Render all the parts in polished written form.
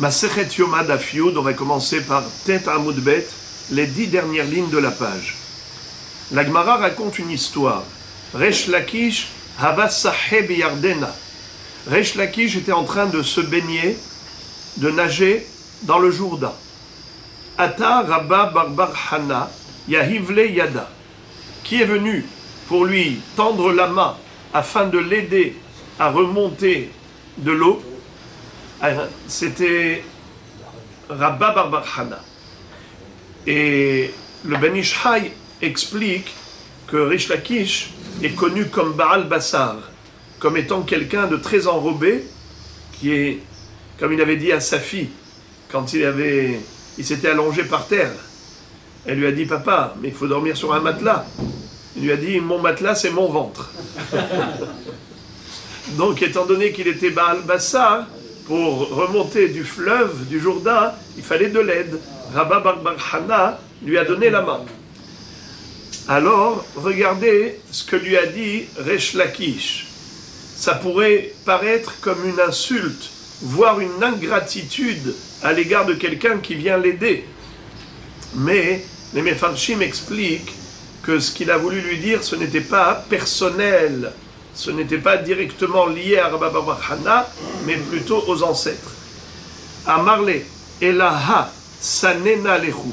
Masechet Yoma Daf Yud, on va commencer par Tet Amud Bet, les 10 dernières lignes de la page. La Gemara raconte une histoire. Resh Lakish hava saheh biyardena. Resh Lakish était en train de se baigner, de nager dans le Jourdain. Ata Rabba Barbar Hana Yahivle Yada, qui est venu pour lui tendre la main afin de l'aider à remonter de l'eau. C'était Rabba Barbar Hana. Et le Ben Ish Chai explique que Resh Lakish est connu comme Baal Bassar, comme étant quelqu'un de très enrobé, qui est, comme il avait dit à sa fille, quand il s'était allongé par terre. Elle lui a dit, papa, mais il faut dormir sur un matelas. Il lui a dit, mon matelas, c'est mon ventre. Donc, étant donné qu'il était Baal Bassar, pour remonter du fleuve, du Jourdain, il fallait de l'aide. Rabba Barbar Hana lui a donné la main. Alors, regardez ce que lui a dit Resh Lakish. Ça pourrait paraître comme une insulte, voire une ingratitude à l'égard de quelqu'un qui vient l'aider. Mais les Mefarshim expliquent que ce qu'il a voulu lui dire, ce n'était pas personnel, ce n'était pas directement lié à Rabba Barbar Hana, mais plutôt aux ancêtres. Amarle, Elaha, Sanena Lehu.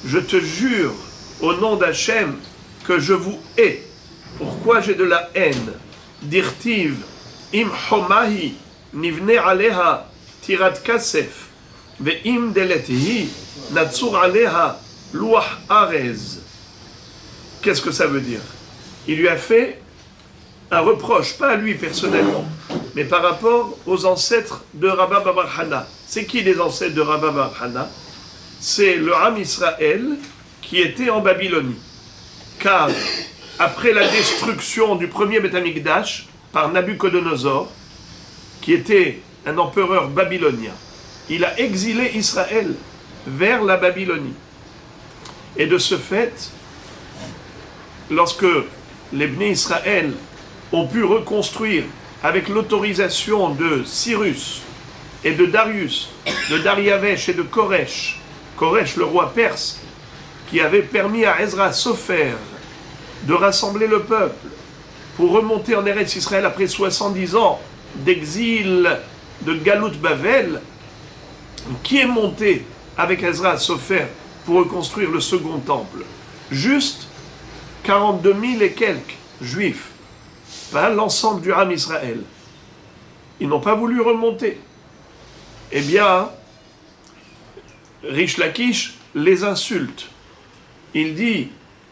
Je te jure, au nom d'Hachem, que je vous hais. Pourquoi j'ai de la haine? Dirtiv, im homahi, nivne aleha, tirat kasef, ve im deletihi, natsur aleha, luach arez. Qu'est-ce que ça veut dire? Il lui a fait un reproche, pas à lui personnellement, mais par rapport aux ancêtres de Rabba Barbar Hana. C'est qui les ancêtres de Rabba Barbar Hana? C'est le Ham Israël qui était en Babylonie. Car après la destruction du premier Beth Amikdash par Nabuchodonosor, qui était un empereur babylonien, il a exilé Israël vers la Babylonie. Et de ce fait, lorsque les Bnei Israël ont pu reconstruire avec l'autorisation de Cyrus et de Darius, de Dariavesh et de Koresh, Koresh le roi perse, qui avait permis à Ezra Sofer de rassembler le peuple pour remonter en Eretz Israël après 70 ans d'exil de Galout Bavel, qui est monté avec Ezra Sofer pour reconstruire le second temple. Juste 42 000 et quelques juifs, pas l'ensemble du Ham Israël. Ils n'ont pas voulu remonter. Eh bien, Resh Lakish les insulte. Il dit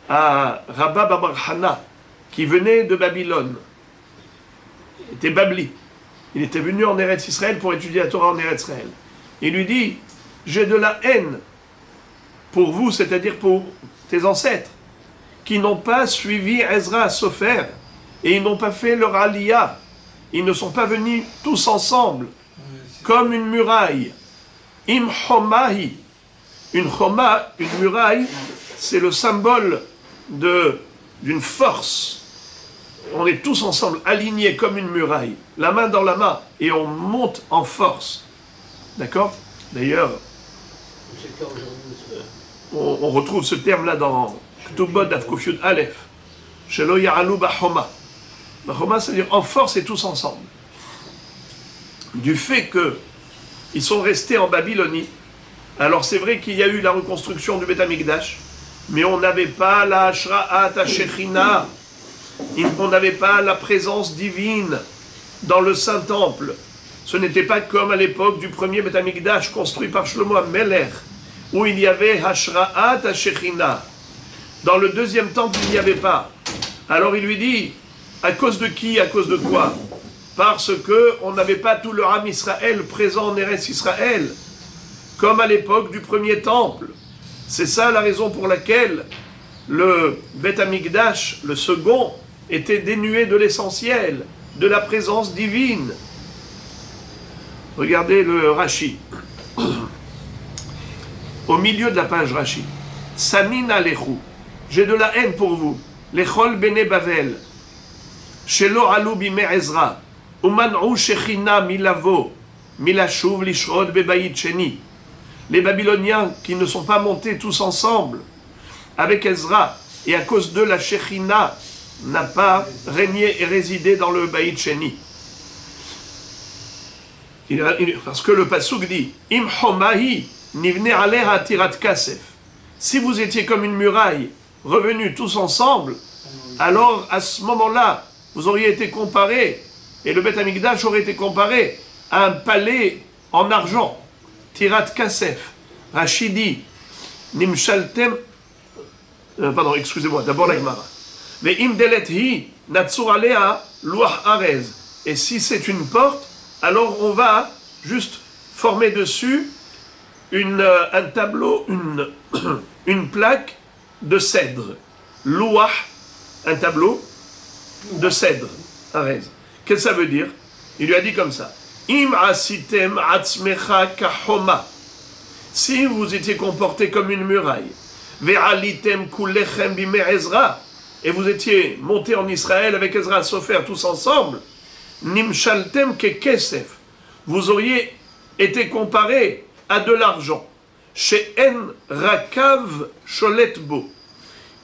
à Rabba Barbar Hana, qui venait de Babylone, il était Babli, il était venu en Eretz Israël pour étudier la Torah en Eretz Israël. Il lui dit, j'ai de la haine pour vous, c'est-à-dire pour tes ancêtres, qui n'ont pas suivi Ezra Sofer, et ils n'ont pas fait leur aliyah. Ils ne sont pas venus tous ensemble, comme une muraille. Im homahi. Une choma, une muraille, c'est le symbole d'une force. On est tous ensemble, alignés comme une muraille, la main dans la main, et on monte en force. D'accord? D'ailleurs, on retrouve ce terme-là dans Ktubot Avkuf Yud Aleph. Shelo ya'alu b'choma. B'choma, c'est-à-dire en force et tous ensemble. Du fait qu'ils sont restés en Babylonie, alors c'est vrai qu'il y a eu la reconstruction du Beth Amikdash, mais on n'avait pas la Hashra'at HaShechina, on n'avait pas la présence divine dans le Saint-Temple. Ce n'était pas comme à l'époque du premier Beth Amikdash construit par Shlomo HaMelech, où il y avait Hashra'at HaShechina. Dans le deuxième temple, il n'y avait pas. Alors il lui dit, à cause de qui, à cause de quoi? Parce qu'on n'avait pas tout le Ham Israël présent en Eretz Israël, comme à l'époque du premier temple. C'est ça la raison pour laquelle le Beth Amikdash, le second, était dénué de l'essentiel, de la présence divine. Regardez le Rashi. Au milieu de la page Rashi. Sanina lechu. J'ai de la haine pour vous. Lechol bene Bavel. Shelo alu bime Ezra. Uman'u shechina milavo. Milashuv lishrod bebayit sheni. Les Babyloniens qui ne sont pas montés tous ensemble avec Ezra, et à cause de la Shekhinah n'a pas régné et résidé dans le Bayit Sheni. Parce que le Pasuk dit Im homahi nivne aleha tirat kasef. Si vous étiez comme une muraille, revenus tous ensemble, alors à ce moment-là, vous auriez été comparé, et le Beth Amikdash aurait été comparé à un palais en argent. Tirat kasef. Rachidi, nimshaltem. Pardon, excusez-moi, d'abord la Gemara. Mais imdelet hi natsur alea luach arez. Et si c'est une porte, alors on va juste former dessus un tableau, une plaque de cèdre. Luach, un tableau de cèdre. Arez. Qu'est-ce que ça veut dire? Il lui a dit comme ça. Im asitem atzmecha kahoma. Si vous étiez comporté comme une muraille, ve'alitem kulechem bime Ezra, et vous étiez monté en Israël avec Ezra Sofer tous ensemble, nimshaltem ke kesef, vous auriez été comparé à de l'argent, chez En Rakav Sholetbo,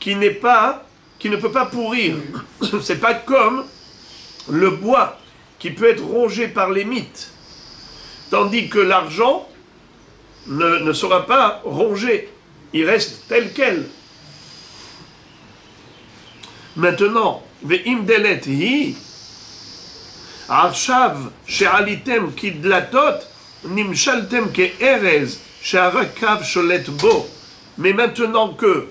qui ne peut pas pourrir. C'est pas comme le bois qui peut être rongé par les mythes, tandis que l'argent ne sera pas rongé, il reste tel quel. Maintenant, ve'im delet hi, arshav she'alitem kidlatot, nimshaltem ke'erez, she'arakav sholet bo. Mais maintenant que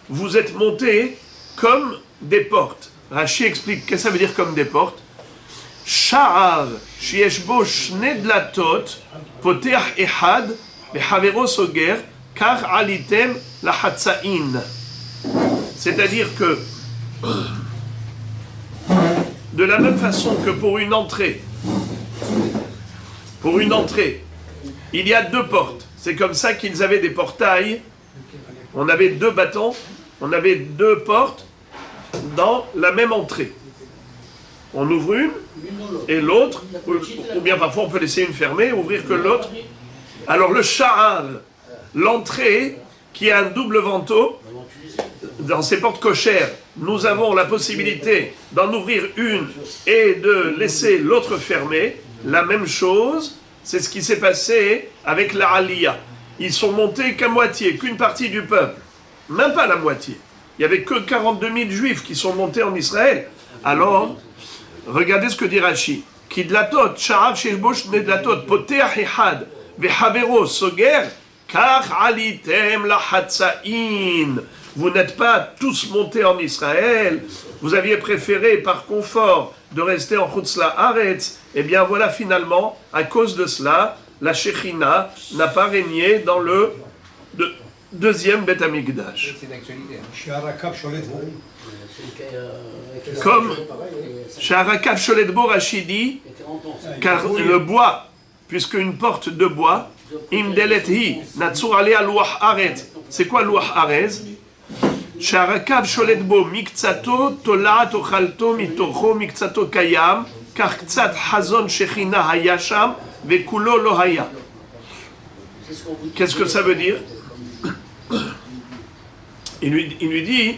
vous êtes montés comme des portes. Rashi explique, qu'est-ce que ça veut dire comme des portes? Sha'ar she'yesh bo shne dlatot, poteach ehad, ve'havero soger, kar alitem la hatza'in. C'est-à-dire que de la même façon que pour une entrée, il y a deux portes. C'est comme ça qu'ils avaient des portails. On avait deux bâtons, on avait deux portes dans la même entrée. On ouvre une et l'autre, ou bien parfois on peut laisser une fermée, ouvrir que l'autre. Alors le sha'ar, l'entrée qui a un double vantau, dans ces portes cochères, nous avons la possibilité d'en ouvrir une et de laisser l'autre fermée. La même chose, c'est ce qui s'est passé avec la Aliyah. Ils sont montés qu'à moitié, qu'une partie du peuple, même pas la moitié. Il n'y avait que 42 000 juifs qui sont montés en Israël. Alors, regardez ce que dit Rashi. Kidlatot, sha'ar sheshbosh nedlatot, poteach ehad, ve'havero soger, kach alitem la hatza'in. Vous n'êtes pas tous montés en Israël, vous aviez préféré par confort de rester en Chutz La'aretz. Eh bien voilà, finalement, à cause de cela, la Shekhinah n'a pas régné dans le deuxième Beth Amikdash. C'est d'actualité. Comme Sha'arakav Sholetbo Rachidi, car le bois, puisque une porte de bois, Imdelet hi, Natsur alea luach aretz. C'est quoi luach aretz? שהרקב שולט בו מקצתו תולעת אוכלתו מתוכו מקצתו קיים, כך קצת חזון שכינה היה שם וכולו לא היה. Qu'est-ce que ça veut dire? Il lui dit,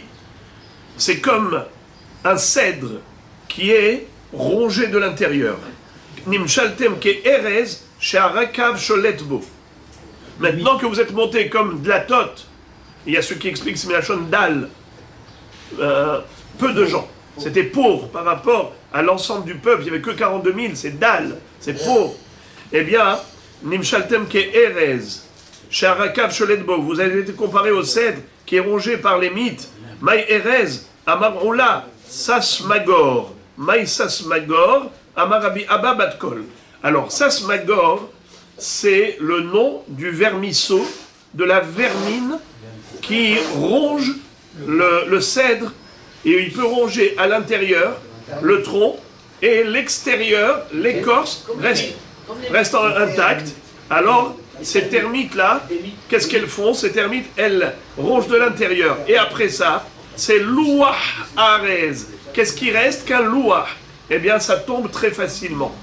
c'est comme un cèdre qui est rongé de l'intérieur. Nimshaltem ke erez she'arakav sholet bo. Maintenant que vous êtes montés comme de la tote, il y a ceux qui expliquent que c'est Milachon Dal, peu de gens. C'était pauvre par rapport à l'ensemble du peuple. Il n'y avait que 42 000, c'est Dal, c'est pauvre. Eh bien, Nimshaltem ke erez, she'arakav sholet bo. Vous avez été comparé au cèdre qui est rongé par les mythes. Maï erez, amar oula, sasmagor. Maï sasmagor, amar Rabbi Abba bat kol. Alors, sasmagor, c'est le nom du vermisseau, de la vermine qui ronge le cèdre, et il peut ronger à l'intérieur le tronc, et l'extérieur, l'écorce, reste intacte. Alors, ces termites-là, qu'est-ce qu'elles font? Ces termites, elles rongent de l'intérieur. Et après ça, c'est louah arez. Qu'est-ce qui reste qu'un louah? Eh bien, ça tombe très facilement.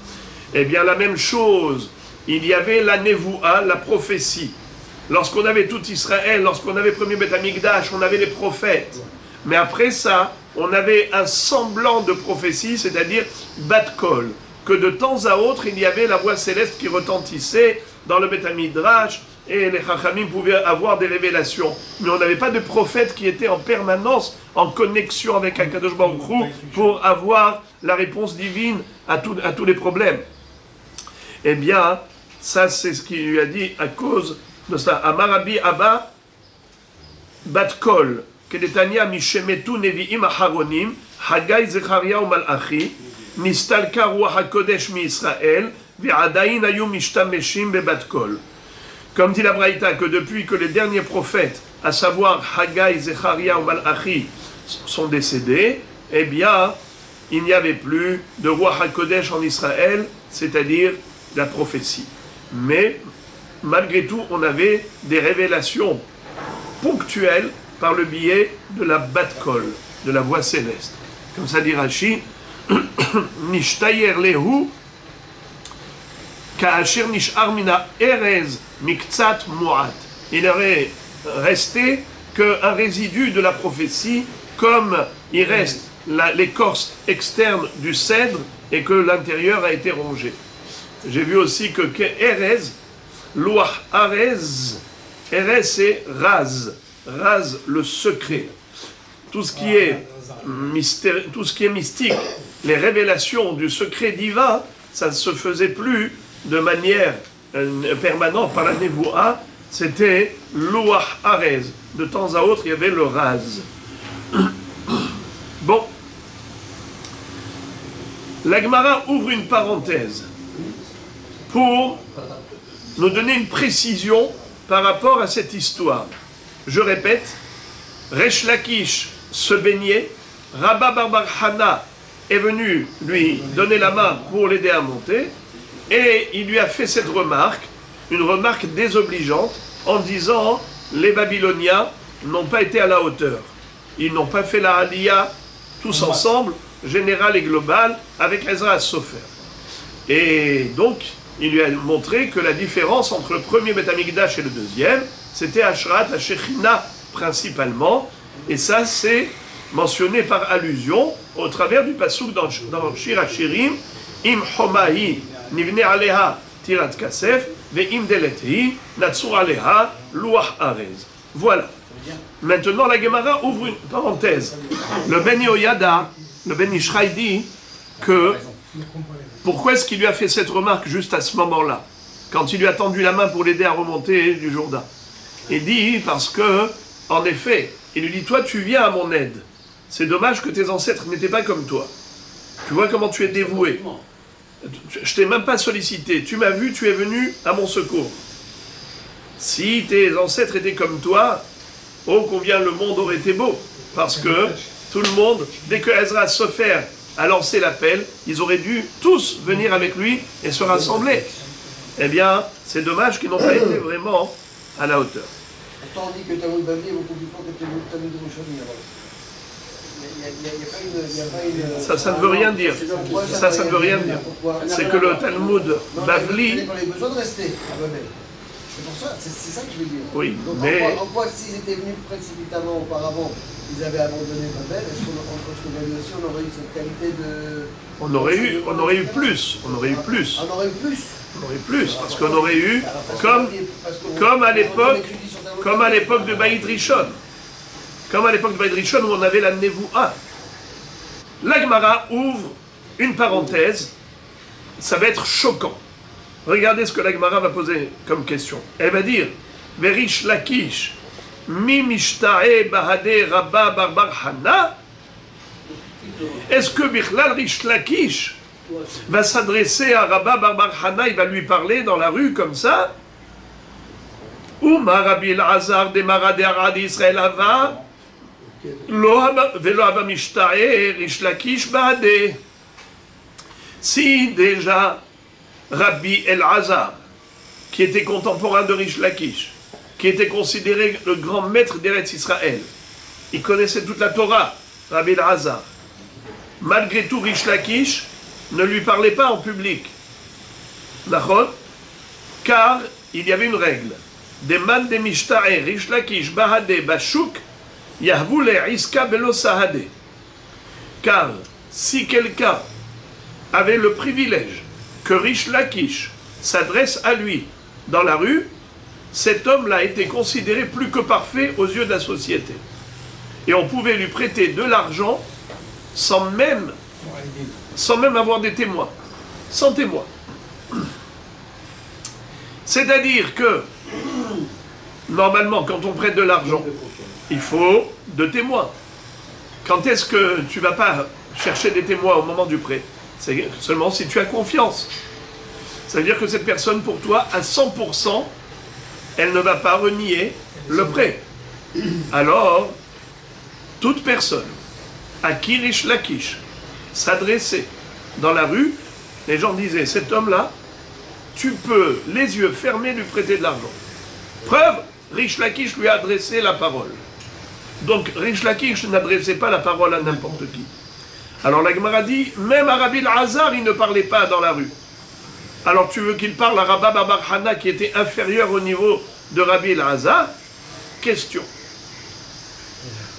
Eh bien, la même chose il y avait la Nevoua, la prophétie. Lorsqu'on avait tout Israël, lorsqu'on avait le premier Beth Amikdash, on avait les prophètes. Mais après ça, on avait un semblant de prophétie, c'est-à-dire Bat Kol, que de temps à autre, il y avait la voix céleste qui retentissait dans le Beth Midrash, et les Chachamim pouvaient avoir des révélations. Mais on n'avait pas de prophète qui était en permanence en connexion avec Akadosh Baruch Hu pour avoir la réponse divine à tous les problèmes. Eh bien, ça c'est ce qu'il lui a dit à cause de ça. Amarabi Abba Bat Kol, Kedetania Mishemetu Nevi'im Aharonim, Haggai Zecharia ou Malachi, Nistalka Ruach HaKodesh mi Israël, Ve'adayin Ayu Mishtameshim Bebat Kol. Comme dit la Braïta, que depuis que les derniers prophètes, à savoir Haggai, Zecharia ou Malachi, sont décédés, eh bien, il n'y avait plus de Ruach HaKodesh en Israël, c'est-à-dire la prophétie. Mais, malgré tout, on avait des révélations ponctuelles par le biais de la Bat Kol, de la voix céleste. Comme ça dit Rashi, Nishtayer lehu, Ka'asher nish'ar mina erez miktsat mu'at. Il aurait resté qu'un résidu de la prophétie, comme il reste l'écorce externe du cèdre et que l'intérieur a été rongé. J'ai vu aussi que Erez, Loach Arez, Erez c'est Raz, Raz le secret. Tout ce qui est mystère, tout ce qui est mystique, les révélations du secret divin, ça ne se faisait plus de manière permanente par la Nevoua, c'était Loach Arez. De temps à autre, il y avait le Raz. Bon, la Gemara ouvre une parenthèse pour nous donner une précision par rapport à cette histoire. Je répète, Resh Lakish se baignait, Rabba Bar Hana est venu lui donner la main pour l'aider à monter, et il lui a fait cette remarque, une remarque désobligeante, en disant les Babyloniens n'ont pas été à la hauteur. Ils n'ont pas fait la Aliyah tous ensemble, générale et globale, avec Ezra Sofer. Et donc, il lui a montré que la différence entre le premier Beth Amikdash et le deuxième, c'était Ashrat, Shechina principalement, et ça c'est mentionné par allusion au travers du passouk dans Shir HaShirim, Im Homahi Nivne Aleha Tirat Kasef, Ve'im Delethi Natsur Aleha Luach Arez. Voilà. Maintenant, la Gemara ouvre une parenthèse. Le Ben Yoyada, le Ben Ishraï dit que pourquoi est-ce qu'il lui a fait cette remarque juste à ce moment-là, quand il lui a tendu la main pour l'aider à remonter du Jourdain. Il dit parce que, en effet, il lui dit, toi tu viens à mon aide. C'est dommage que tes ancêtres n'étaient pas comme toi. Tu vois comment tu es dévoué. Je t'ai même pas sollicité. Tu m'as vu, tu es venu à mon secours. Si tes ancêtres étaient comme toi, oh combien le monde aurait été beau. Parce que tout le monde, dès que Ezra Sofer a lancé l'appel, ils auraient dû tous venir avec lui et se rassembler. Eh bien, c'est dommage qu'ils n'ont pas été vraiment à la hauteur. Pourtant, on dit que Talmud Bavli est beaucoup plus fort que Talmud Yerushalmi. Ça ne veut rien dire. Ça ne veut rien dire. C'est que le Talmud Bavli... On a besoin de rester à Babel. C'est pour ça, c'est ça que je veux dire. Oui, donc, mais... En quoi, s'ils étaient venus précipitamment auparavant, ils avaient abandonné Babel, est-ce qu'on aurait eu cette qualité de... On aurait eu plus. On aurait eu plus. On aurait eu plus. On aurait eu plus, parce qu'on aurait eu, comme à l'époque de Baïd Rishon. Comme à l'époque de Baïd Rishon où on avait la Nevoua. La Gemara ouvre une parenthèse, ça va être choquant. Regardez ce que la Gemara va poser comme question. Elle va dire, Verish Lakish, Mi Mishta'e Bahade Rabba Barbar Hana. Est-ce que Bichlal Rish Lakish va s'adresser à Rabba Barbar Hana, il va lui parler dans la rue comme ça? Ou Marabi El-Azar de Marade Arad Israël Ava, Velo Ava Mishta'e Rish Lakish Bahade. Si déjà Rabbi El-Azar, qui était contemporain de Rish Lakish, qui était considéré le grand maître d'Eretz Israël, il connaissait toute la Torah, Rabbi El-Azar. Malgré tout, Rish Lakish ne lui parlait pas en public. D'accord? car il y avait une règle. Des man de mishta'e, Rish Lakish, Bahade, Bashuk, Yahvu le Iska Belo Sahade. Car si quelqu'un avait le privilège que Rish Lakish s'adresse à lui dans la rue, cet homme-là était considéré plus que parfait aux yeux de la société. Et on pouvait lui prêter de l'argent sans même avoir des témoins. Sans témoins. C'est-à-dire que, normalement, quand on prête de l'argent, il faut de témoins. Quand est-ce que tu ne vas pas chercher des témoins au moment du prêt? C'est seulement si tu as confiance. Ça veut dire que cette personne, pour toi, à 100%, elle ne va pas renier le prêt. Alors, toute personne à qui Rish Lakish s'adressait dans la rue, les gens disaient, cet homme-là, tu peux, les yeux fermés, lui prêter de l'argent. Preuve, Rish Lakish lui a adressé la parole. Donc, Rish Lakish n'adressait pas la parole à n'importe qui. Alors la Gemara dit, même à Rabbi Elazar, il ne parlait pas dans la rue. Alors tu veux qu'il parle à Rabba Bar Hana qui était inférieur au niveau de Rabbi Elazar? Question.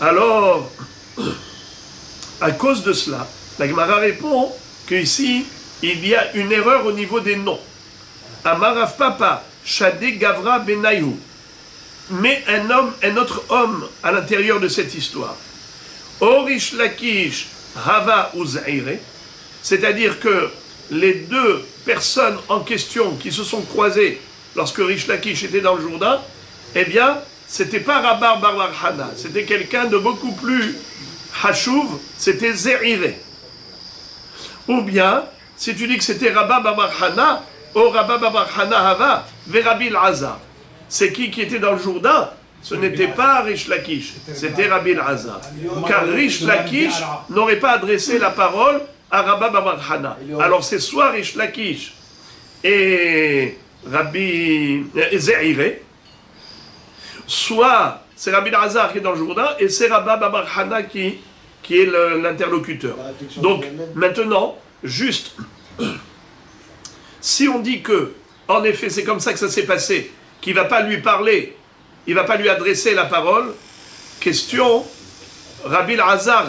Alors, à cause de cela, la Gemara répond qu'ici, il y a une erreur au niveau des noms. Amarav Papa, Shadé Gavra Benayou. Mais un autre homme à l'intérieur de cette histoire. Orish Lakish Hava Uzaire, c'est-à-dire que les deux personnes en question qui se sont croisées lorsque Rish Lakish était dans le Jourdain, eh bien, c'était pas Rabba Bar Hana, c'était quelqu'un de beaucoup plus Hashuv, c'était Ze'ire. Ou bien, si tu dis que c'était Rabba Bar Hana, ou Rabba Bar Hana Hava, Verabi Elazar. C'est qui était dans le Jourdain? Ce n'était pas Rish Lakish, c'était Rabbi Elazar. Car Rish Lakish n'aurait pas adressé la parole à Rabba Bar Hana. Alors c'est soit Rish Lakish et Rabbi Ze'ire, soit c'est Rabbi Elazar qui est dans le Jourdain et c'est Rabba Bar Hana qui est l'interlocuteur. Donc maintenant, juste, si on dit que, en effet, c'est comme ça que ça s'est passé, qu'il ne va pas lui parler, il ne va pas lui adresser la parole. Question, Rabbi Elazar,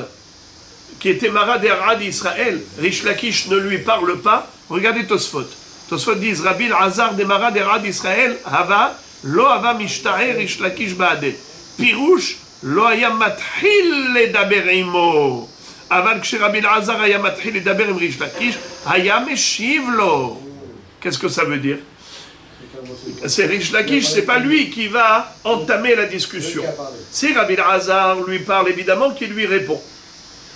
qui était Mara d'Erad d'Israël, Rish Lakish ne lui parle pas. Regardez Tosfot. Tosfot dit, Rabbi Elazar de Mara d'Erad d'Israël, Hava, lo hava mishtahe Rish Lakish baade. Pirouche, lo haya mathil ledaber imo. Aval kshe Rabbi Elazar haya mathil ledaber im Rish Lakish, haya meshiv lo. Qu'est-ce que ça veut dire? C'est Rish Lakish, c'est pas lui qui va entamer la discussion. C'est Rabbi Elazar lui parle évidemment qui lui répond.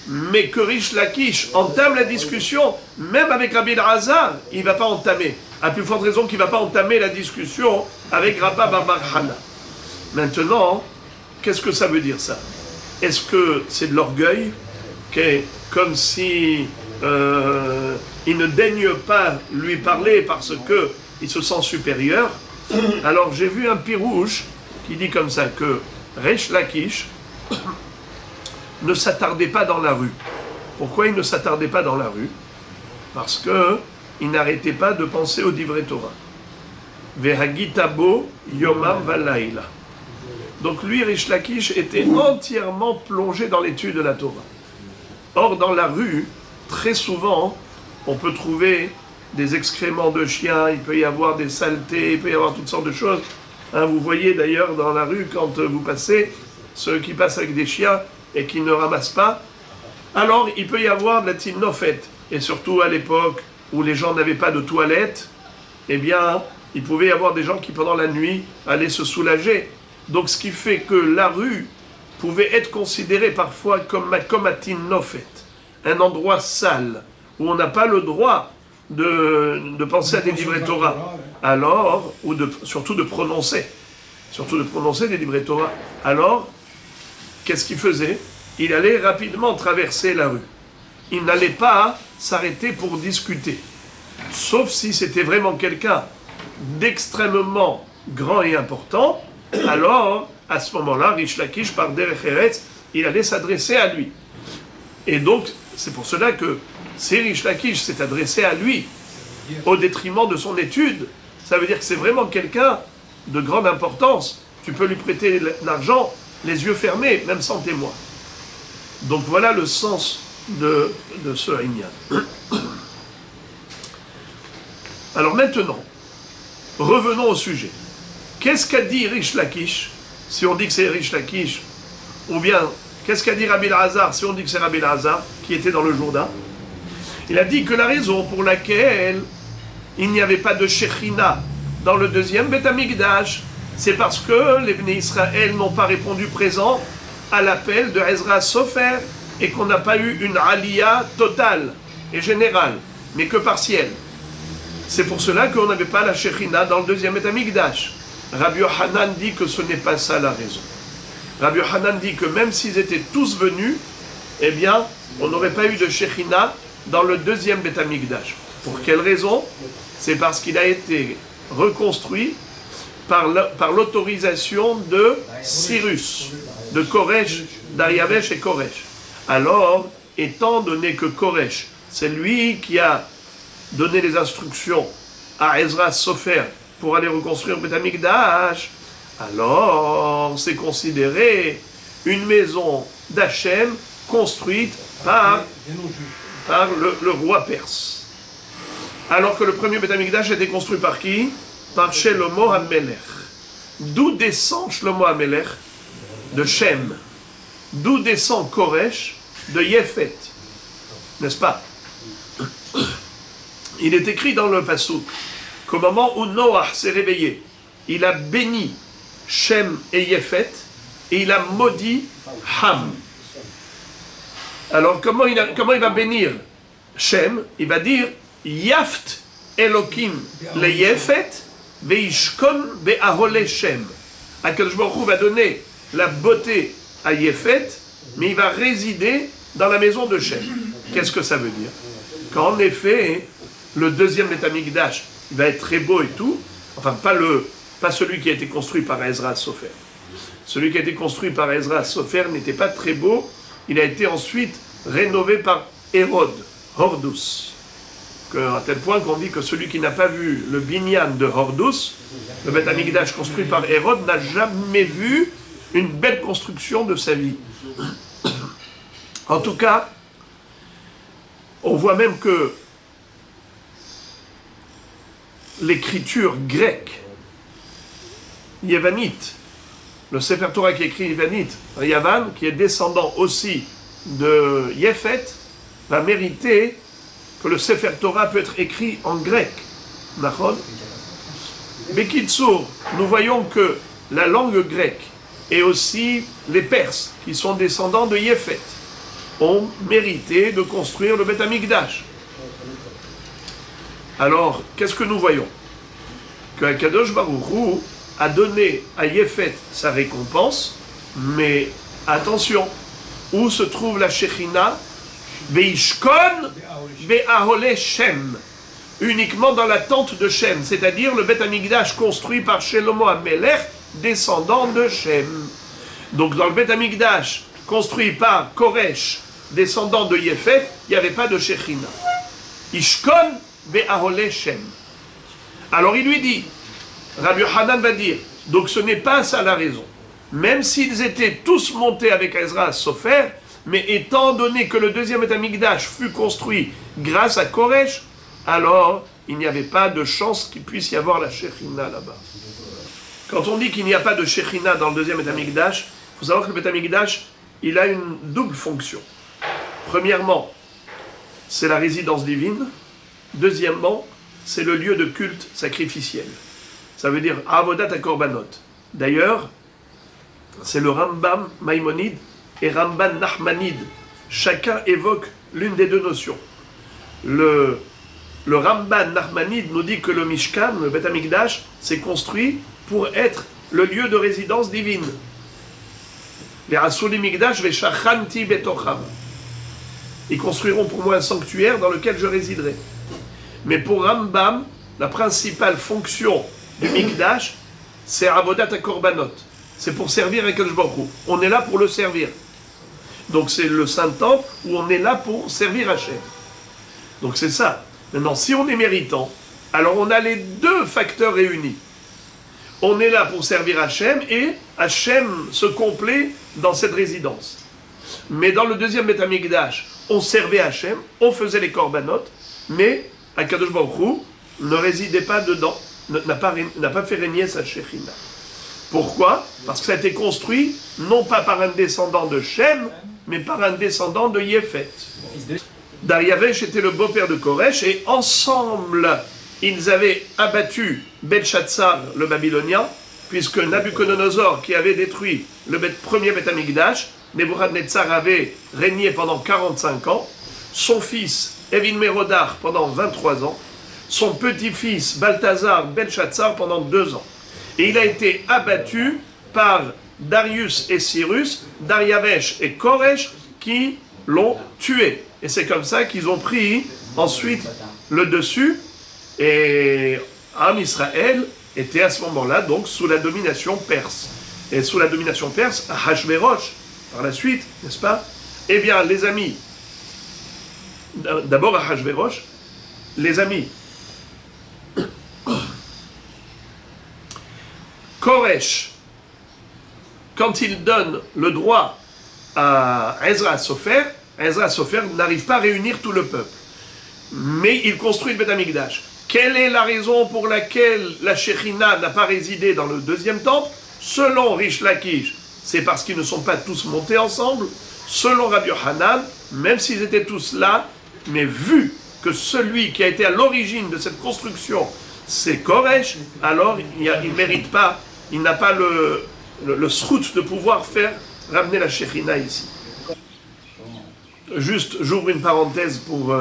Mais que Rish Lakish entame la discussion, même avec Rabbi Elazar, il ne va pas entamer. À plus forte raison qu'il ne va pas entamer la discussion avec Rabba Bar Hana. Maintenant, qu'est-ce que ça veut dire ça? Est-ce que c'est de l'orgueil, comme si il ne daigne pas lui parler parce que il se sent supérieur? Alors j'ai vu un pirouche qui dit comme ça que Rish Lakish ne s'attardait pas dans la rue. Pourquoi il ne s'attardait pas dans la rue? Parce que il n'arrêtait pas de penser au Divrei Torah. Vehagitabo yomam valaila. Donc lui, Rish Lakish, était entièrement plongé dans l'étude de la Torah. Or, dans la rue, très souvent, on peut trouver des excréments de chiens, il peut y avoir des saletés, il peut y avoir toutes sortes de choses. Hein, vous voyez d'ailleurs dans la rue, quand vous passez, ceux qui passent avec des chiens et qui ne ramassent pas, alors il peut y avoir de la tinofet. Et surtout à l'époque où les gens n'avaient pas de toilette, eh bien, il pouvait y avoir des gens qui, pendant la nuit, allaient se soulager. Donc ce qui fait que la rue pouvait être considérée parfois comme un tinofet, un endroit sale, où on n'a pas le droit de penser à des Divrei Torah, alors, ou surtout de prononcer des Divrei Torah. Alors, qu'est-ce qu'il faisait? Il allait rapidement traverser la rue. Il n'allait pas s'arrêter pour discuter. Sauf si c'était vraiment quelqu'un d'extrêmement grand et important, alors, à ce moment-là, Rish Lakish, par Derech Eretz, il allait s'adresser à lui. Et donc, c'est pour cela que si Rish Lakish s'est adressé à lui, au détriment de son étude, ça veut dire que c'est vraiment quelqu'un de grande importance. Tu peux lui prêter l'argent, les yeux fermés, même sans témoin. Donc voilà le sens de ce Inyan. Alors maintenant, revenons au sujet. Qu'est-ce qu'a dit Rish Lakish, si on dit que c'est Rish Lakish, ou bien qu'est-ce qu'a dit Rabbi Elazar, si on dit que c'est Rabbi Elazar, qui était dans le Jourdain? Il a dit que la raison pour laquelle il n'y avait pas de Shekhinah dans le deuxième Beth Amikdash, c'est parce que les Bnei Israël n'ont pas répondu présent à l'appel de Ezra Sofer et qu'on n'a pas eu une aliyah totale et générale, mais que partielle. C'est pour cela qu'on n'avait pas la Shekhinah dans le deuxième Beth Amikdash. Rabbi Yohanan dit que ce n'est pas ça la raison. Rabbi Yohanan dit que même s'ils étaient tous venus, eh bien, on n'aurait pas eu de Shekhinah dans le deuxième Beth Amikdash. Pour quelle raison? C'est parce qu'il a été reconstruit par l'autorisation de Cyrus, de Koresh, d'Ariavesh et Koresh. Alors, étant donné que Koresh, c'est lui qui a donné les instructions à Ezra Sofer pour aller reconstruire Beth Amikdash, alors c'est considéré une maison d'Hachem construite par le roi perse. Alors que le premier Beth Amikdash a été construit par qui? Par Shlomo HaMelech. D'où descend Shlomo HaMelech? De Shem. D'où descend Koresh? De Yefet. N'est-ce pas? Il est écrit dans le Passouk qu'au moment où Noach s'est réveillé, il a béni Shem et Yefet et il a maudit Ham. Alors comment il va bénir Shem? Il va dire Yaft Elokim le Yefet veishkon be'ahole Shem. Akadosh Baruch Hu va donner la beauté à Yefet, mais il va résider dans la maison de Shem. Qu'est-ce que ça veut dire? Qu'en effet, le deuxième Beth Amikdash va être très beau et tout, enfin pas celui qui a été construit par Ezra Sofer. Celui qui a été construit par Ezra Sofer n'était pas très beau, il a été ensuite rénové par Hérode, Hordus. À tel point qu'on dit que celui qui n'a pas vu le binyan de Hordus, le Beth Amikdash construit par Hérode, n'a jamais vu une belle construction de sa vie. En tout cas, on voit même que l'écriture grecque, yévanite, le Sefer Torah qui écrit yévanite, Yavan, qui est descendant aussi de Yefet, va mériter que le Sefer Torah peut être écrit en grec. D'accord? Bekitsour, nous voyons que la langue grecque et aussi les Perses, qui sont descendants de Yefet, ont mérité de construire le Beth Amikdash. Alors, qu'est-ce que nous voyons? Que Akadosh Baruch Hu a donné à Yefet sa récompense, mais attention, où se trouve la Shekhinah? Veishkon be'ahole Shem, uniquement dans la tente de Shem, c'est-à-dire le Beth Amikdash construit par Shlomo HaMelech, descendant de Shem. Donc dans le Beth Amikdash construit par Koresh, descendant de Yefet, il n'y avait pas de Shekhinah. Ishkon be'ahole Shem. Alors il lui dit, Rabbi Yohanan va dire, donc ce n'est pas ça la raison. Même s'ils étaient tous montés avec Ezra Sofer, mais étant donné que le deuxième Beth Amikdash fut construit grâce à Koresh, alors il n'y avait pas de chance qu'il puisse y avoir la Shekhinah là-bas. Quand on dit qu'il n'y a pas de Shekhinah dans le deuxième Beth Amikdash, il faut savoir que le Beth Amikdash, il a une double fonction. Premièrement, c'est la résidence divine. Deuxièmement, c'est le lieu de culte sacrificiel. Ça veut dire Avodat HaKorbanot. D'ailleurs, c'est le Rambam Maïmonide et Ramban Nachmanide. Chacun évoque l'une des deux notions. Le Ramban Nachmanide nous dit que le Mishkan, le Beth Amikdash, s'est construit pour être le lieu de résidence divine. Ils construiront pour moi un sanctuaire dans lequel je résiderai. Mais pour Rambam, la principale fonction du Mikdash, c'est Avodat HaKorbanot. C'est pour servir Akadosh Baruch Hu. On est là pour le servir. Donc c'est le Saint-Temple où on est là pour servir Hachem. Donc c'est ça. Maintenant, si on est méritant, Alors on a les deux facteurs réunis. On est là pour servir Hachem et Hachem se complaît dans cette résidence. Mais dans le deuxième Beth Amikdash, on servait Hachem, on faisait les korbanot, mais Akadosh Baruch Hu ne résidait pas dedans, n'a pas fait régner sa Shekhinah. Pourquoi? Parce que ça a été construit non pas par un descendant de Shem, mais par un descendant de Yéfet. Dariavesh était le beau-père de Koresh et ensemble, ils avaient abattu Belshazzar le Babylonien, puisque Nabuchodonosor, qui avait détruit le premier Beth Amikdash, Nebuchadnezzar avait régné pendant 45 ans, son fils Evin Merodach pendant 23 ans, son petit-fils Balthazar Belshazzar pendant 2 ans. Et il a été abattu par Darius et Cyrus, Dariavesh et Koresh, qui l'ont tué. Et c'est comme ça qu'ils ont pris ensuite le dessus. Et Am Israël était à ce moment-là donc sous la domination perse. Et sous la domination perse, Ahashverosh, par la suite, n'est-ce pas? Eh bien, les amis, d'abord Ahashverosh, les amis, Koresh, quand il donne le droit à Ezra Sofer n'arrive pas à réunir tout le peuple. Mais il construit le Beth Amikdash. Quelle est la raison pour laquelle la Shekhinah n'a pas résidé dans le deuxième temple? Selon Rish Lakish, c'est parce qu'ils ne sont pas tous montés ensemble. Selon Rabbi Yochanan, même s'ils étaient tous là, mais vu que celui qui a été à l'origine de cette construction, c'est Koresh, alors il ne mérite pas, il n'a pas le srout de pouvoir ramener la Shekhinah ici. Juste, j'ouvre une parenthèse pour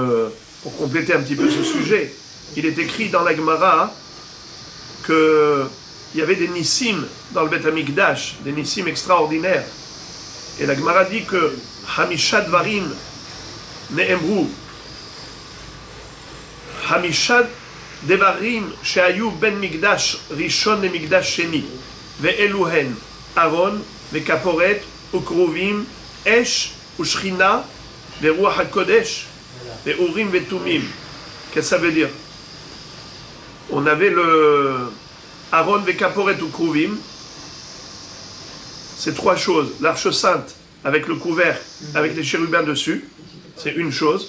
compléter un petit peu ce sujet. Il est écrit dans la Gemara qu'il y avait des nissim dans le Beth Amikdash, des nissim extraordinaires. Et la Gemara dit que Hamisha Dvarim Ne'emru, Hamisha Devarim Sheayu Ben Mikdash Rishon et Mikdash Sheni, Ve'eluhen Aaron, Ve'kaporet, Ukruvim, Esh, Ushchina, Ve'ruach HaKodesh, Ve'urim Ve'tumim. Qu'est-ce que ça veut dire? On avait le Aaron, Ve'kaporet, Ukruvim. C'est 3 choses. L'arche sainte avec le couvercle, avec les chérubins dessus, c'est une chose.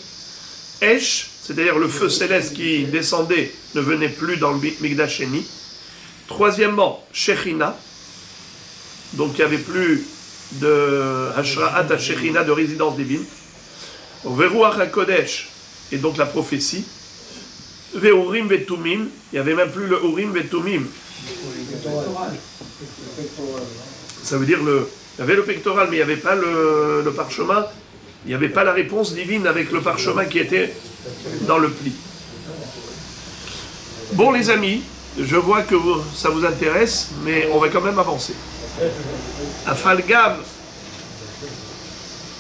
Esh, c'est-à-dire le feu céleste qui descendait, ne venait plus dans le Mikdash Sheni. Troisièmement, Shekhinah. Donc il n'y avait plus de Hashra'at HaShekhinah, de résidence divine. Ve'ruach HaKodesh, et donc la prophétie. Ve'urim ve'tumim, il n'y avait même plus le Urim ve'tumim. Ça veut dire, il y avait le pectoral, mais il n'y avait pas le parchemin, il n'y avait pas la réponse divine avec le parchemin qui était dans le pli. Bon les amis, je vois que ça vous intéresse, mais on va quand même avancer. Afalgab,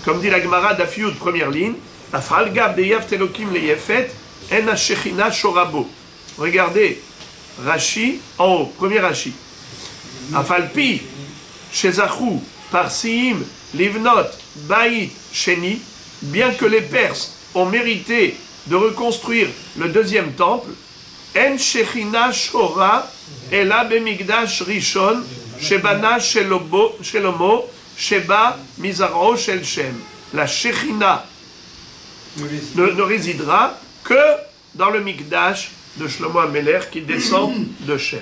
comme dit la Gemara d'Afiyud, première ligne, Afalgab de Yaft Elokim le Yefet, En HaShekhinah Shorabo. Regardez, Rashi, en haut, premier Rashi. Afalpi, Shezachu, Parsiim, Livnot, Baït, Sheni, bien que les Perses ont mérité de reconstruire le deuxième temple, En Shekhinah Shora, Ela Bemikdash Rishon, Shebana Shelomo, Sheba Mizaro Shel Shem. La Shekhinah ne résidera que dans le Mikdash de Shlomo HaMelech qui descend de Shem.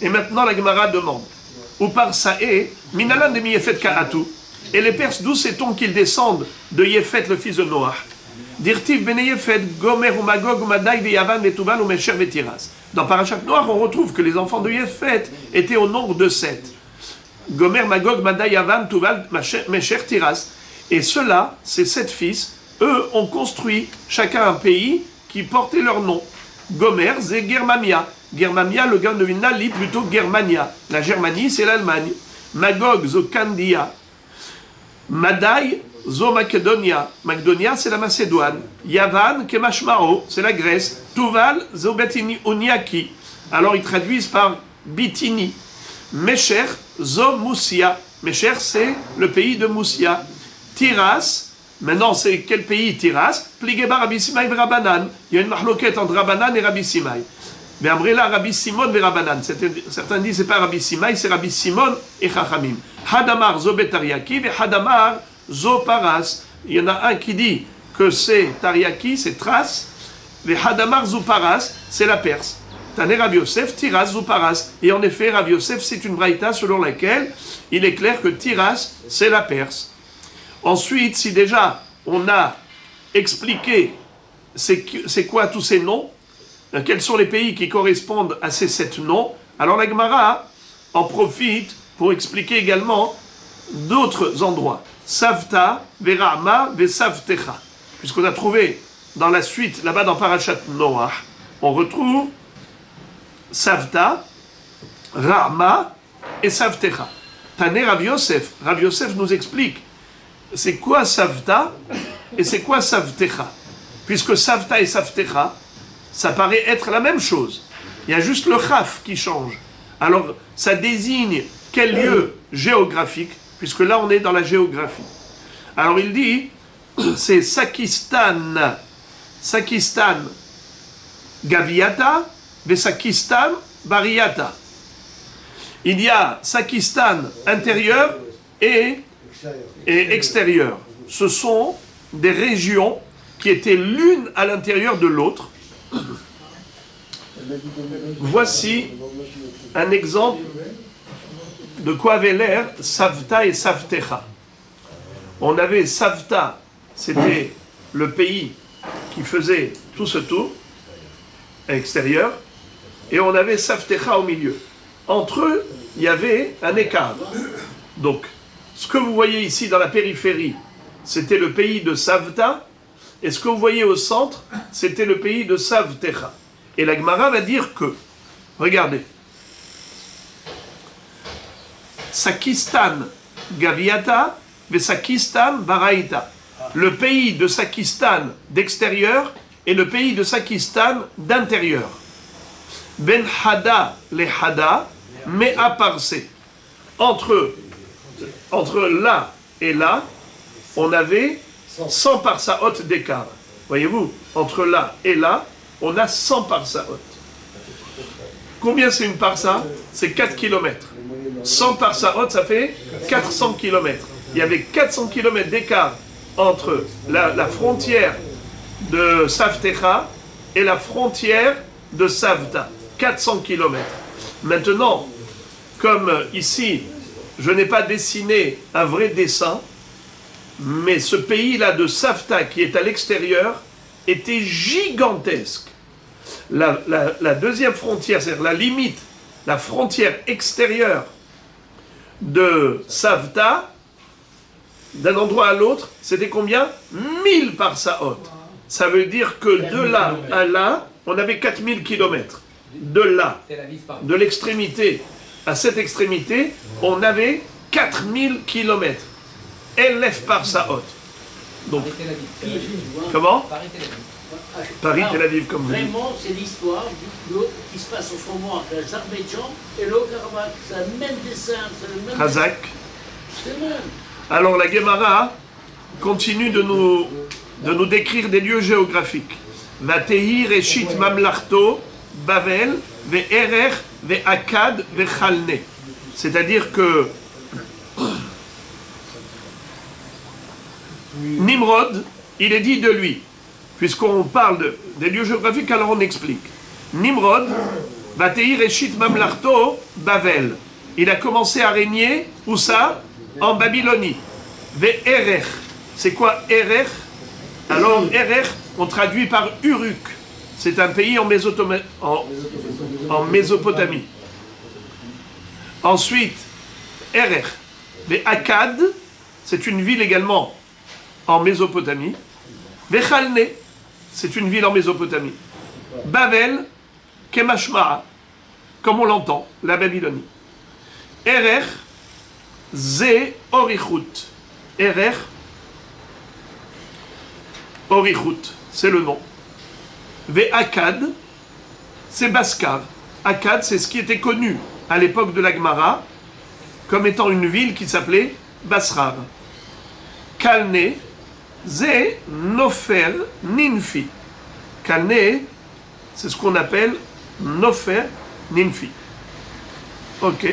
Et maintenant la Gemara demande, ou par Saé, Minalan de Yefet Ka'atu, et les Perses, d'où sait-on qu'ils descendent de Yefet, le fils de Noach? Dirtiv Bene Yefet, Gomer ou Magog ou Madai Veyavan Vetubal ou Mesher Vetiras. Dans Parashat Noach, on retrouve que les enfants de Yefet étaient au nombre de 7. Gomer, Magog, Madai, Yavan, Tuval, Mesher, Tiras. Et ceux-là, ces 7 fils, eux ont construit chacun un pays qui portait leur nom. Gomer, c'est Germania. Germania, le gars de Vilna lit plutôt Germania. La Germanie, c'est l'Allemagne. Magog, zo Candia. Madai, zo Macedonia. Macedonia, c'est la Macédoine. Yavan, Kemashmaro, c'est la Grèce. Tuval, zo Betiniaki. Alors ils traduisent par Bitini. Mesher, zo Moussia. Mesher, c'est le pays de Moussia. Tiras, Maintenant, c'est quel pays Tiras? Pligeba Rabbi Simai et Rabanan. Il y a une mahloquette entre Rabanan et Rabbi Simai. Mais Amrela Rabbi Simon et Rabanan. Certains disent c'est pas Rabbi Simai, c'est Rabbi Simon et Chachamim. Hadamar zo betariaki et Hadamar zo paras. Il y en a un qui dit que c'est Tariaki, c'est Tras, et Hadamar zo paras, c'est la Perse. Tané Rabbi Yosef, Tiras zo paras. Et en effet, Rabbi Yosef, c'est une braïta selon laquelle il est clair que Tiras, c'est la Perse. Ensuite, si déjà on a expliqué c'est quoi tous ces noms, quels sont les pays qui correspondent à ces 7 noms, alors la Gemara en profite pour expliquer également d'autres endroits. Savta, Verama, Vesavtecha. Puisqu'on a trouvé dans la suite, là-bas dans Parashat Noach, on retrouve Savta, Rama et Savtecha. Tané Rav Yosef. Rav Yosef nous explique c'est quoi Savta et c'est quoi Savtecha. Puisque Savta et Savtecha, ça paraît être la même chose. Il y a juste le Chaf qui change. Alors, ça désigne quel lieu géographique, puisque là, on est dans la géographie. Alors, il dit, c'est Sakistan Gaviata, et Sakistan Bariata. Il y a Sakistan intérieur et extérieur. Ce sont des régions qui étaient l'une à l'intérieur de l'autre. Voici un exemple de quoi avait l'air Savta et Savtecha. On avait Savta, c'était le pays qui faisait tout ce tour extérieur, et on avait Savtecha au milieu. Entre eux, il y avait un écart. Donc, ce que vous voyez ici dans la périphérie, c'était le pays de Savta, et ce que vous voyez au centre, c'était le pays de Savtecha. Et la Gemara va dire que, regardez, Sakistan Gaviata, et Sakistan Baraita. Le pays de Sakistan d'extérieur et le pays de Sakistan d'intérieur. Ben Hada le Hada, mais à parse. Entre là et là, on avait 100 parsaot d'écart. Voyez-vous, entre là et là, on a 100 parsaot. Combien c'est une parsa? C'est 4 km. 100 parsaot, ça fait 400 km. Il y avait 400 km d'écart entre la frontière de Savtecha et la frontière de Savta. 400 km. Maintenant, comme ici, je n'ai pas dessiné un vrai dessin, mais ce pays-là de Savta qui est à l'extérieur était gigantesque. La deuxième frontière, c'est-à-dire la limite, la frontière extérieure de Savta, d'un endroit à l'autre, c'était combien? 1000 parsaot. Ça veut dire que de là à là, on avait 4000 km. De là, de l'extrémité à cette extrémité, on avait 4000 km. Elef parsaot. Donc, comment? Paris-Tel Aviv, comme vous dites. Vraiment, c'est l'histoire qui se passe en ce moment entre l'Azerbaïdjan et le Karabakh. C'est le même dessin, c'est le même. Kazakh. C'est le même. Alors la Gemara continue de nous décrire des lieux géographiques. Vatehi reshit mamlarto, Bavel, ve'erer, ve'akad, ve'chalne. C'est-à-dire que Nimrod, il est dit de lui, puisqu'on parle des lieux géographiques, alors on explique. Nimrod, Vatehi reshit mamlarto, Bavel. Il a commencé à régner, où ça? En Babylonie. Ve'erech. C'est quoi Erech? Alors, Erech, on traduit par Uruk. C'est un pays en Mésopotamie. Ensuite, Erech. Ve'akad, c'est une ville également en Mésopotamie. Ve'chalne, c'est une ville en Mésopotamie. Bavel, Kemashma'a, comme on l'entend, la Babylonie. Erech, Zé Orichut. Erech, Orichut, c'est le nom. Ve'akad, c'est Baskar. Akkad, c'est ce qui était connu à l'époque de la Gemara comme étant une ville qui s'appelait Basrar. Kalné, Ze Nofer Ninfi. Kalne, c'est ce qu'on appelle Nofer Ninfi. Ok.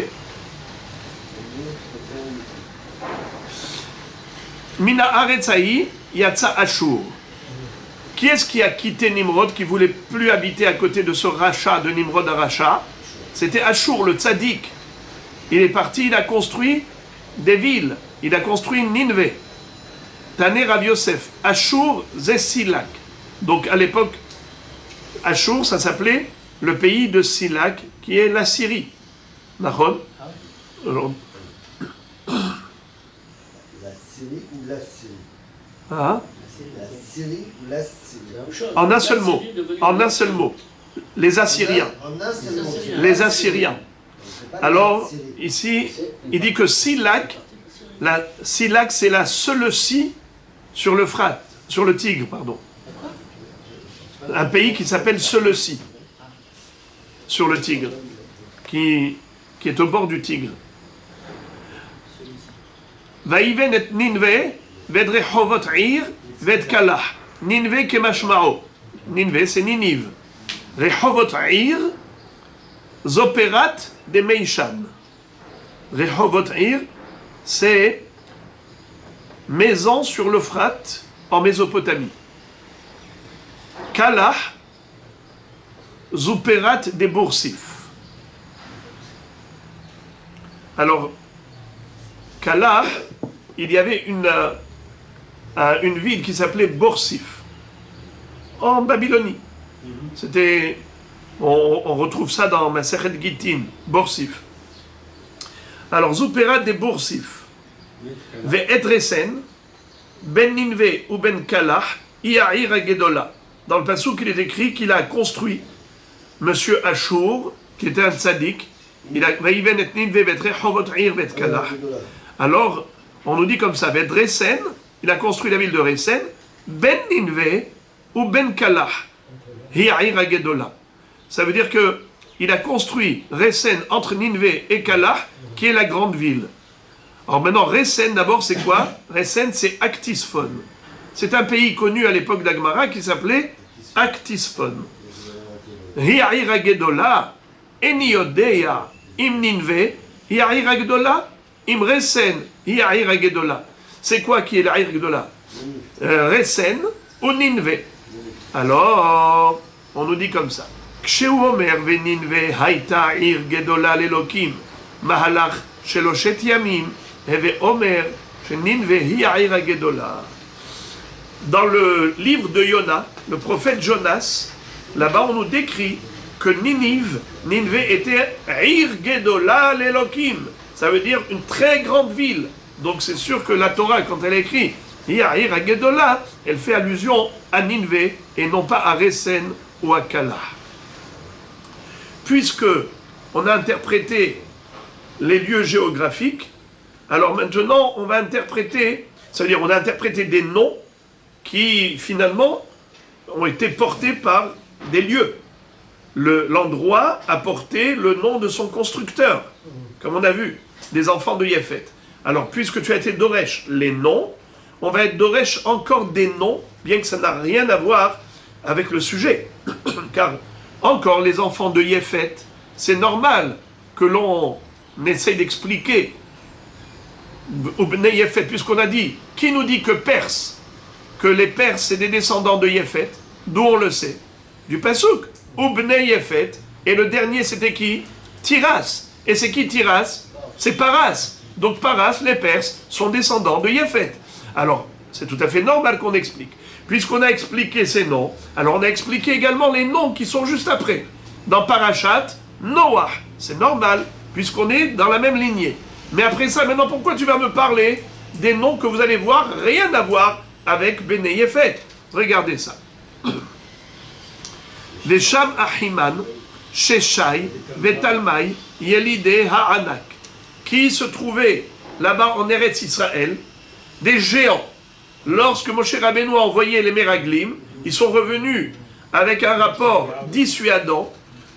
Mina Aretzaï Yatsa Ashur. Qui est-ce qui a quitté Nimrod, qui voulait plus habiter à côté de ce rachat de Nimrod à rachat? C'était Ashur, le tzaddik. Il est parti, il a construit des villes. Il a construit Ninvé. Tané Rav Yosef. Ashur Zesilak. Donc à l'époque, Ashur, ça s'appelait le pays de Silak, qui est la Syrie. Nahon. La Syrie ou la Syrie? Ah. La Syrie ou la Syrie? En un seul mot. En un seul mot. Les Assyriens. En un seul mot. Les Assyriens. Alors, ici, il dit que Silak, Silak, c'est la Seleucie sur l'Euphrate, sur le Tigre, pardon. Un pays qui s'appelle Seleucie, sur le Tigre, qui est au bord du Tigre. Vaïven et Ninve, vedre Hovot Ir, ved Kalah. Ninve kemashmao. Ninve, c'est Ninive. Rehovot Ir, Zoperat de Meishan. Rehovot Ir, c'est maison sur l'Euphrate en Mésopotamie. Kalah, Zoperat de Boursif. Alors, Kalah, il y avait une ville qui s'appelait Boursif, en Babylonie. C'était, on retrouve ça dans Masechet Gittin, Boursif. Alors, Zoperat de Boursif, Ve Edresen, Ben Ninve ou Ben Kalah, Iair Agedola. Dans le passouk, il est écrit qu'il a construit Monsieur Ashur, qui était un tzaddik. Il a Vaïven et Ninve vetre Hovot Ir vet Kalah. Alors, on nous dit comme ça, Ved Resen, il a construit la ville de Resen, Ben Ninve ou Ben Kalah, Iair Agedola. Ça veut dire que il a construit Resen entre Ninve et Kalah, qui est la grande ville. Alors maintenant, Resen, d'abord, c'est quoi? Resen, c'est Actisphone. C'est un pays connu à l'époque d'Agmara qui s'appelait Actisphone. Hi'air Agedola, Eniodeya, Im Ninve, Hi'air Agedola, Im Resen, Hi'air Agedola. C'est quoi qui est l'Air Agedola? Resen ou Ninve. Alors, on nous dit comme ça. Kshehu Omer ve Ninve haïta ir Gedola l'Elokim, Mahalach Sheloshet Yamim, Heve Omer, Ninve Hi'air Agedola. Dans le livre de Yona, le prophète Jonas, là-bas on nous décrit que Ninive était Ir Gedola l'Elokim. Ça veut dire une très grande ville. Donc c'est sûr que la Torah, quand elle écrit Ir Gedola, elle fait allusion à Ninive et non pas à Resen ou à Kalah. Puisque on a interprété les lieux géographiques, alors maintenant on va interpréter, c'est-à-dire on a interprété des noms qui finalement ont été portés par des lieux. L'endroit a porté le nom de son constructeur, comme on a vu, des enfants de Yéphet. Alors, puisque tu as été Doresh les noms, on va être Doresh encore des noms, bien que ça n'a rien à voir avec le sujet. Car, encore, les enfants de Yéphet, c'est normal que l'on essaye d'expliquer Ubnei Yéphet, puisqu'on a dit, qui nous dit que Perse, que les Perses, c'est des descendants de Yéphet, d'où on le sait? Du Passouk. Ubnei Yéphet. Et le dernier, c'était qui? Tiras. Et c'est qui Tiras? C'est Paras. Donc Paras, les Perses, sont descendants de Yéphet. Alors, c'est tout à fait normal qu'on explique. Puisqu'on a expliqué ces noms, alors on a expliqué également les noms qui sont juste après. Dans Parashat, Noah. C'est normal, puisqu'on est dans la même lignée. Mais après ça, maintenant, pourquoi tu vas me parler des noms que vous allez voir, rien à voir avec Bnei Yéphet? Regardez ça. Vesham Ahiman, Sheshai, Vetalmai, Yelide Ha'anak, qui se trouvaient là-bas en Eretz Israël, des géants. Lorsque Moshe Rabbeinu a envoyé les Meraglim, ils sont revenus avec un rapport dissuadant,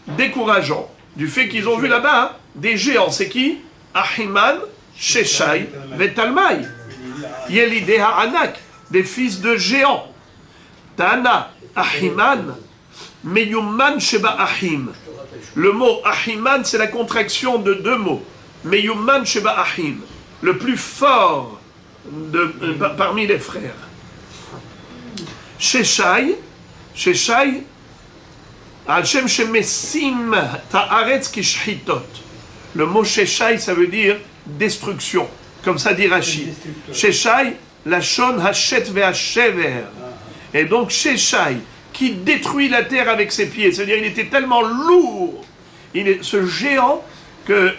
décourageant, du fait qu'ils ont vu là-bas des géants. C'est qui? Ahiman, Sheshai, Vetalmai, Yelide Ha'anak. des fils de géants. Tana, Ahiman, Meyuman Sheba Ahim. Le mot Ahiman, c'est la contraction de deux mots. Meyuman Sheba Ahim, le plus fort parmi les frères. Sheshai, Hashem Shemesim Ta'aretz Kishhitot. Le mot Sheshai, ça veut dire destruction, comme ça dit Rashi. Sheshai, Lachon Hashet Ve'ashever. Et donc Sheshai, qui détruit la terre avec ses pieds, c'est-à-dire il était tellement lourd, ce géant, que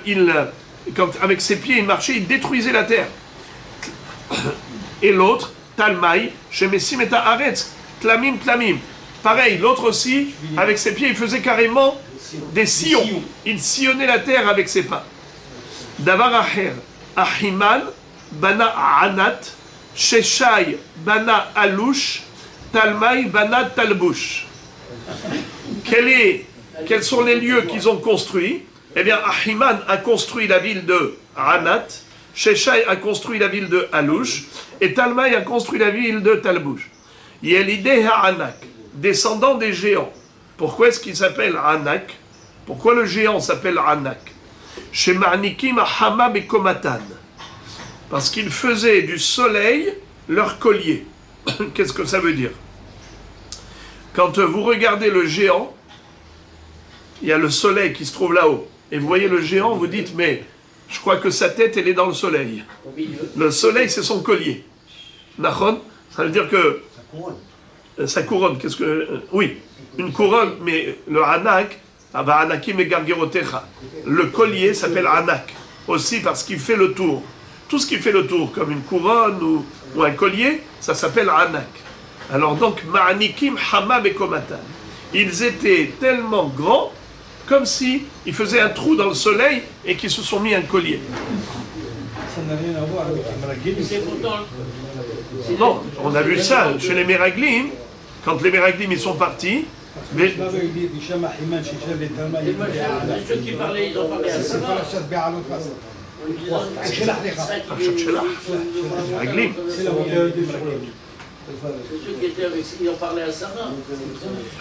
avec ses pieds il marchait, il détruisait la terre. Et l'autre, Talmai, Shemesim et Ta'aretz, Tlamim, Tlamim. Pareil, l'autre aussi, avec ses pieds, il faisait carrément des sillons. Il sillonnait la terre avec ses pas. Davar Aher, Ahiman, Bana Anat, Sheshai, Bana Alush, Talmai, Bana Talbush. Quels sont les lieux qu'ils ont construits? Eh bien, Ahiman a construit la ville de Anat, Sheshai a construit la ville de Alush, et Talmai a construit la ville de Talbush. Yelideh Ha'anak, descendant des géants. Pourquoi est-ce qu'il s'appelle Anak? Pourquoi le géant s'appelle Anak? Chez Ma'anikim Hamam et Komatan. Parce qu'ils faisaient du soleil leur collier. Qu'est-ce que ça veut dire? Quand vous regardez le géant, il y a le soleil qui se trouve là-haut. Et vous voyez le géant, vous dites, mais je crois que sa tête, elle est dans le soleil. Le soleil, c'est son collier. Nachon? Ça veut dire que... Sa couronne, qu'est-ce que... oui, une couronne, mais le Anak, Anakim et Gargerotecha. Le collier s'appelle Anak, aussi parce qu'il fait le tour. Tout ce qui fait le tour, comme une couronne ou un collier, ça s'appelle Anak. Alors donc, Ma'anikim Hamam et Komatan. Ils étaient tellement grands, comme si ils faisaient un trou dans le soleil et qu'ils se sont mis un collier. Ça n'a rien à voir avec les Meraglim. C'est pourtant... Non, on a vu ça chez les Meraglim, quand les Meraglim ils sont partis. Mais... Ceux qui parlaient, ils ont parlé à Sarah. Meraglim. C'est ceux qui étaient avec, ils ont parlé à Sarah.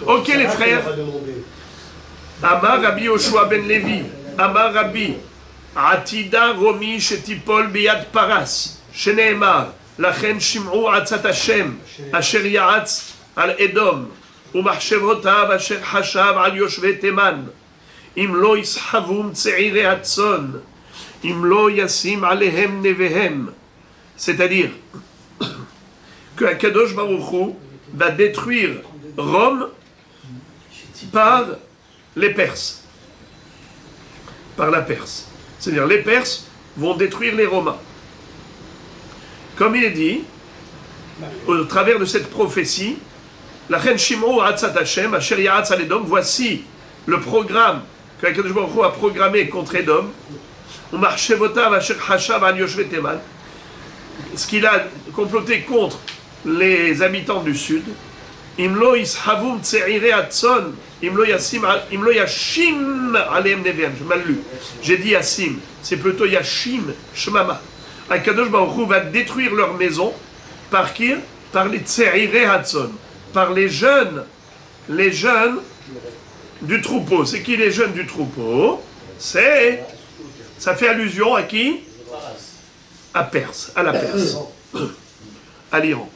Ok les frères. Amar Rabbi Yoshua ben Levi, Amar Rabbi, Atida Romi Shetipol Biyad Paras, Sheneemar, Lachen Shim'u Atzat Hashem, Asher Ya'atz al Edom, Umachshevotav Asher Hashav al Yoshve Teman, Im lo Yishavum Tse'ire Hatzon, Im lo Yasim Alehem Nevehem. C'est-à-dire que Akadosh Baruch Hu va détruire Rome par les Perses, par la Perse. C'est-à-dire les Perses vont détruire les Romains. Comme il est dit, au travers de cette prophétie, la reine Shim'u Atzat Hashem, Asher Ya'atz al Edom, voici le programme que Akadosh Baruch Hu a programmé contre Edom, Umachshevotav Asher Hashav al Yoshve Teman, ce qu'il a comploté contre les habitants du sud. Imlo Ishavum Tse'ire Hatzon, Imlo Yashim Aleem Nevehem. J'ai mal lu. J'ai dit Yassim. C'est plutôt Yashim Shmama. Akadosh Baruch Hu va détruire leur maison. Par qui? Par les Tse'ire Hatzon. Par les jeunes du troupeau. C'est qui les jeunes du troupeau? C'est... Ça fait allusion à qui? À Perse, à la Perse. À l'Iran.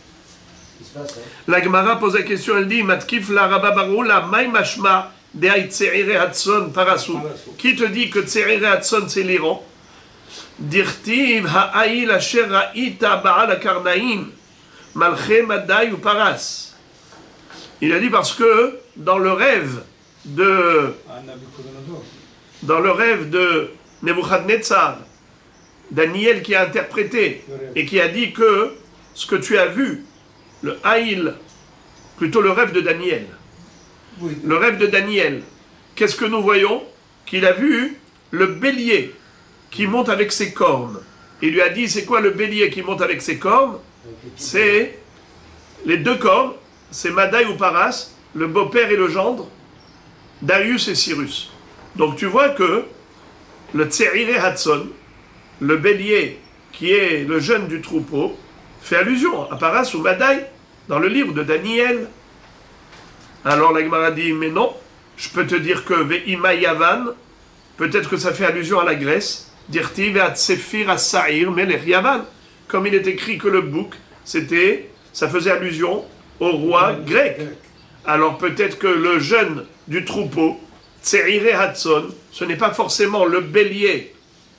La Gemara pose la question, elle dit Matkif la Rabba Barou la Maï Mashma de Tse'ire Hatson Parasu. Qui te dit que Tse'ire Hatson c'est l'Iran? Dirtiv Ha'aïl Asher Ra'ita Ba'al Karnaïm Malché Madai ou Paras. Il a dit parce que dans le rêve de Nebuchadnezzar, Daniel qui a interprété et qui a dit que ce que tu as vu, le Haïl, plutôt le rêve de Daniel. Oui. Le rêve de Daniel, qu'est-ce que nous voyons? Qu'il a vu le bélier qui monte avec ses cornes. Il lui a dit, c'est quoi le bélier qui monte avec ses cornes? C'est les deux cornes, c'est Madai ou Paras, le beau-père et le gendre, Darius et Cyrus. Donc tu vois que le Tse'ire Hatson, le bélier qui est le jeune du troupeau, fait allusion à Paras ou Madaï dans le livre de Daniel. Alors la Gemara dit, mais non, je peux te dire que Ve'ima Yavan, peut-être que ça fait allusion à la Grèce, Dirti Ve'atsefir As-Sa'ir Melech Yavan, comme il est écrit que le bouc, ça faisait allusion au roi grec. Alors peut-être que le jeune du troupeau, Tse'ire Hatson, ce n'est pas forcément le bélier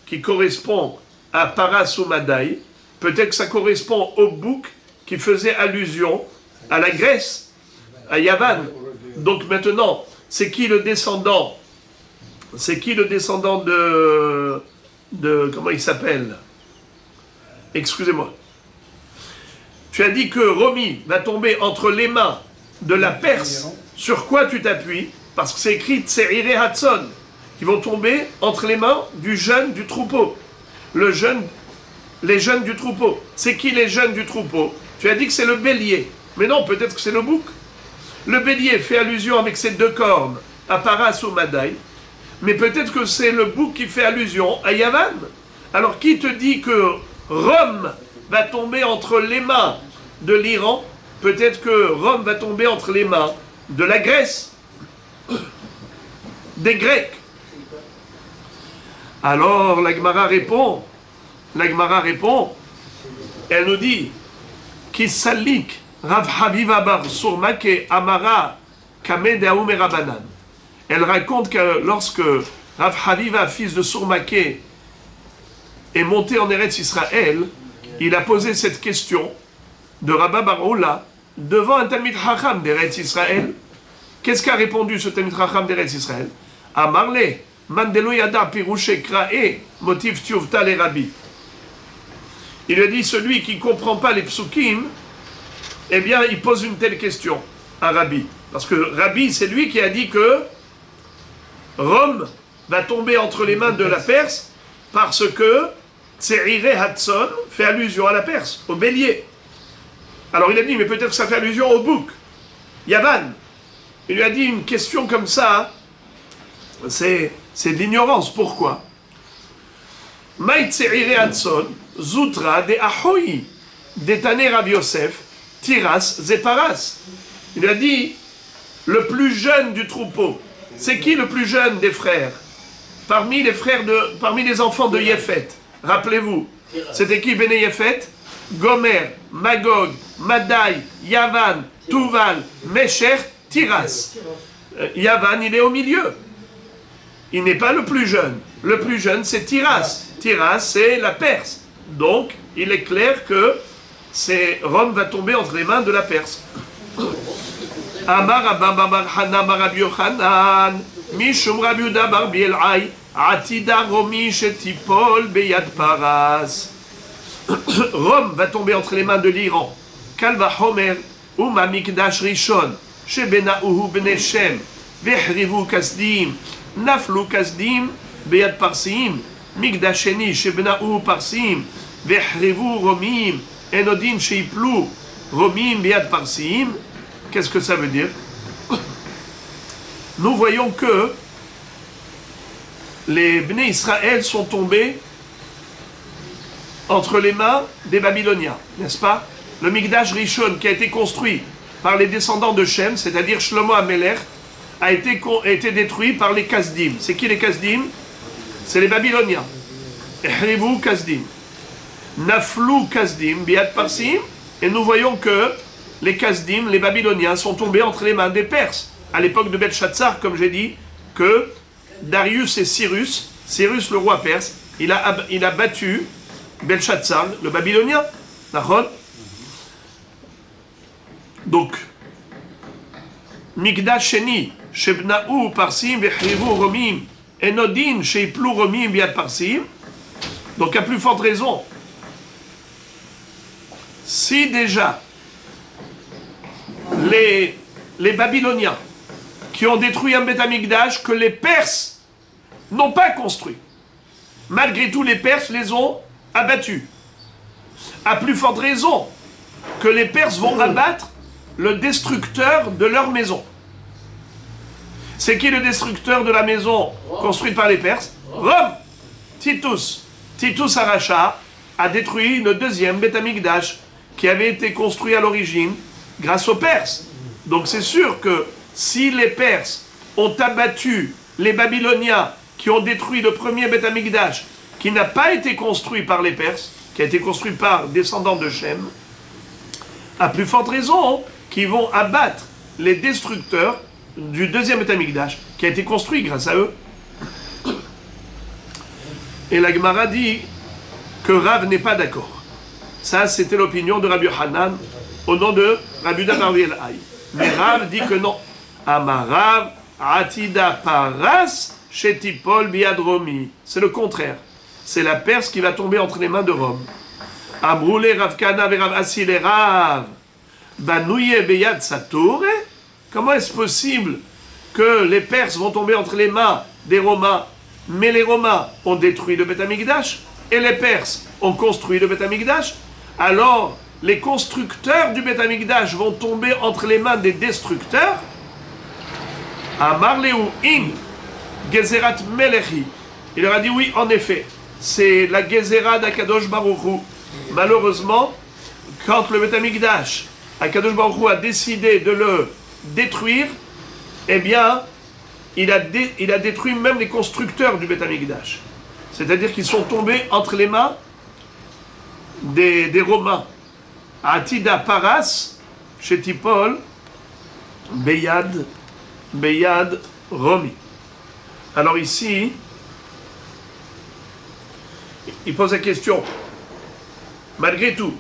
qui correspond à Paras ou Madaï, peut-être que ça correspond au bouc qui faisait allusion à la Grèce, à Yavan. Donc maintenant, c'est qui le descendant de comment il s'appelle? Excusez-moi. Tu as dit que Romi va tomber entre les mains de la Perse. Sur quoi tu t'appuies? Parce que c'est écrit Tse'ire Hatson, qui vont tomber entre les mains du jeune du troupeau. Les jeunes du troupeau. C'est qui les jeunes du troupeau? Tu as dit que c'est le bélier. Mais non, peut-être que c'est le bouc. Le bélier fait allusion avec ses deux cornes à Paras ou Madaï. Mais peut-être que c'est le bouc qui fait allusion à Yavan. Alors qui te dit que Rome va tomber entre les mains de l'Iran? Peut-être que Rome va tomber entre les mains de la Grèce, des Grecs. Alors la Gemara répond, elle nous dit, Kisalik Rav Haviva bar Surmake Amara Kamedaoum et Rabanan. Elle raconte que lorsque Rav Haviva, fils de Surmake, est monté en Eretz Israël, il a posé cette question de Rabba bar Ola devant un Talmid Chacham d'Eretz Israël. Qu'est-ce qu'a répondu ce Talmid Chacham d'Eretz Israël? Amarle, Mandelo Yada Pirushe Krae, motif Tiuvta le Rabbi. Il lui a dit, celui qui ne comprend pas les psukim, eh bien, il pose une telle question à Rabbi. Parce que Rabbi, c'est lui qui a dit que Rome va tomber entre les mains de la Perse parce que Tse'ire Hatson fait allusion à la Perse, au bélier. Alors il a dit, mais peut-être que ça fait allusion au bouc. Yavan. Il lui a dit une question comme ça, c'est de l'ignorance. Pourquoi? Maï Tse'ire Hatson, Zoutra de Ahoyi, Détané Rav Yosef, Tiras Zeparas. Il lui a dit, le plus jeune du troupeau. C'est qui le plus jeune des frères? Parmi les enfants de Yefet. Rappelez-vous, c'était qui Béné Yefet? Gomer, Magog, Madaï, Yavan, Tuval, Mesher, Tiras. Yavan, il est au milieu. Il n'est pas le plus jeune. Le plus jeune, c'est Tiras. Tiras, c'est la Perse. Donc, il est clair que Rome va tomber entre les mains de la Perse. Amar Abba bar Hana bar Rabbi Yochanan, Mishum Rabbi Yehuda bar Bielai, Atida Romi Shetipol Beyad Paras. Rome va tomber entre les mains de l'Iran. Kalva Homer, Uma Mikdash Rishon, Shebenauhu Bene Shem, Vehrivu Kasdim, Naflu Kasdim, Beyad Parsim, Mikdasheni Shebenauhu Parsim, Vehrivu Romim, Enodin Sheiplu, Romim Beyad Parsim. Qu'est-ce que ça veut dire? Nous voyons que les Bnei Israël sont tombés entre les mains des Babyloniens, n'est-ce pas? Le Mikdash Rishon qui a été construit par les descendants de Shem, c'est-à-dire Shlomo HaMelech, a été détruit par les Kasdim. C'est qui les Kasdim? C'est les Babyloniens. Ehrivu Kasdim. Naflu Kasdim, Biad Parsim. Et nous voyons que les Kasdim, les Babyloniens, sont tombés entre les mains des Perses. À l'époque de Belshazzar, comme j'ai dit, que Darius et Cyrus le roi perse, il a battu Belshazzar, le Babylonien. D'accord? Donc, Mikdash Sheni, Shebna'u Parsim, Vechrivu Romim, Enodin, Sheiplu Romim, Biad Parsim. Donc, à plus forte raison, si déjà les Babyloniens qui ont détruit un Beth Amikdash que les Perses n'ont pas construit, malgré tout les Perses les ont abattus. À plus forte raison que les Perses vont abattre le destructeur de leur maison. C'est qui le destructeur de la maison construite par les Perses? Rome. Titus Aracha a détruit le deuxième Beth Amikdash qui avait été construit à l'origine grâce aux Perses. Donc c'est sûr que si les Perses ont abattu les Babyloniens qui ont détruit le premier Beth Amikdash, qui n'a pas été construit par les Perses, qui a été construit par descendants de Shem, à plus forte raison qu'ils vont abattre les destructeurs du deuxième Beth Amikdash, qui a été construit grâce à eux. Et la Gemara dit que Rav n'est pas d'accord. Ça, c'était l'opinion de Rabbi Yochanan au nom de Rabbi Yehuda bar Elhaï. Mais Rav dit que non. Amarav atida paras shetipol biad Romi. C'est le contraire. C'est la Perse qui va tomber entre les mains de Rome. Amroule Rav Kana ve Rav Asi le Rav banouye beyad Satore. Comment est-ce possible que les Perses vont tomber entre les mains des Romains, mais les Romains ont détruit le Beth Amikdash et les Perses ont construit le Beth Amikdash? Alors, les constructeurs du Beth Amikdash vont tomber entre les mains des destructeurs? Amar Leu in Gezerat Melechi. Il leur a dit oui, en effet, c'est la Gezerah d'Akadosh Baruch Hu. Malheureusement, quand le Beth Amikdash, Akadosh Baruch Hu a décidé de le détruire, eh bien, il a détruit même les constructeurs du Beth Amikdash. C'est-à-dire qu'ils sont tombés entre les mains des Romains. Atida Paras, Shetipol, Beyad Romi. Alors ici, il pose la question, malgré tout,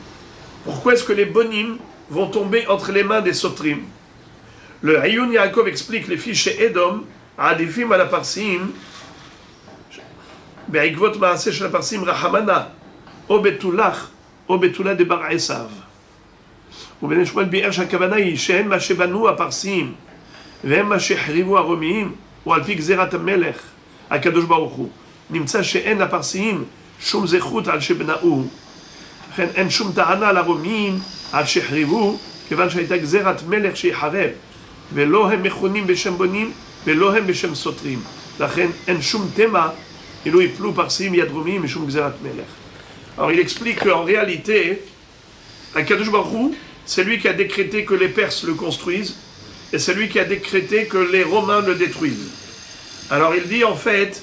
pourquoi est-ce que les Bonim vont tomber entre les mains des Sotrim? Le Hayun Yaakov explique les filles chez Edom, Adifim à la Parsim, Be'ikvot Maaseh chez la Parsim Rahamana, O Betulach de Bar Esav. ובן שמואל ביאר שהכוונה היא שהם מה שבנו הפרסים והם מה שהחריבו הרומיים הוא על פי גזירת המלך הקדוש ברוך הוא. נמצא שאין לפרסיים שום זכות על שבנאו, לכן אין שום טענה לרומיים על שהחריבו, כיוון שהייתה גזירת מלך שיחרב, ולא הם מכונים בשם בונים ולא הם בשם סותרים, לכן אין שום תמה אילו יפלו פרסיים יד רומיים משום גזירת מלך. Alors il explique qu'en réalité, Akadosh Baruch Hu, c'est lui qui a décrété que les Perses le construisent, et c'est lui qui a décrété que les Romains le détruisent. Alors il dit en fait,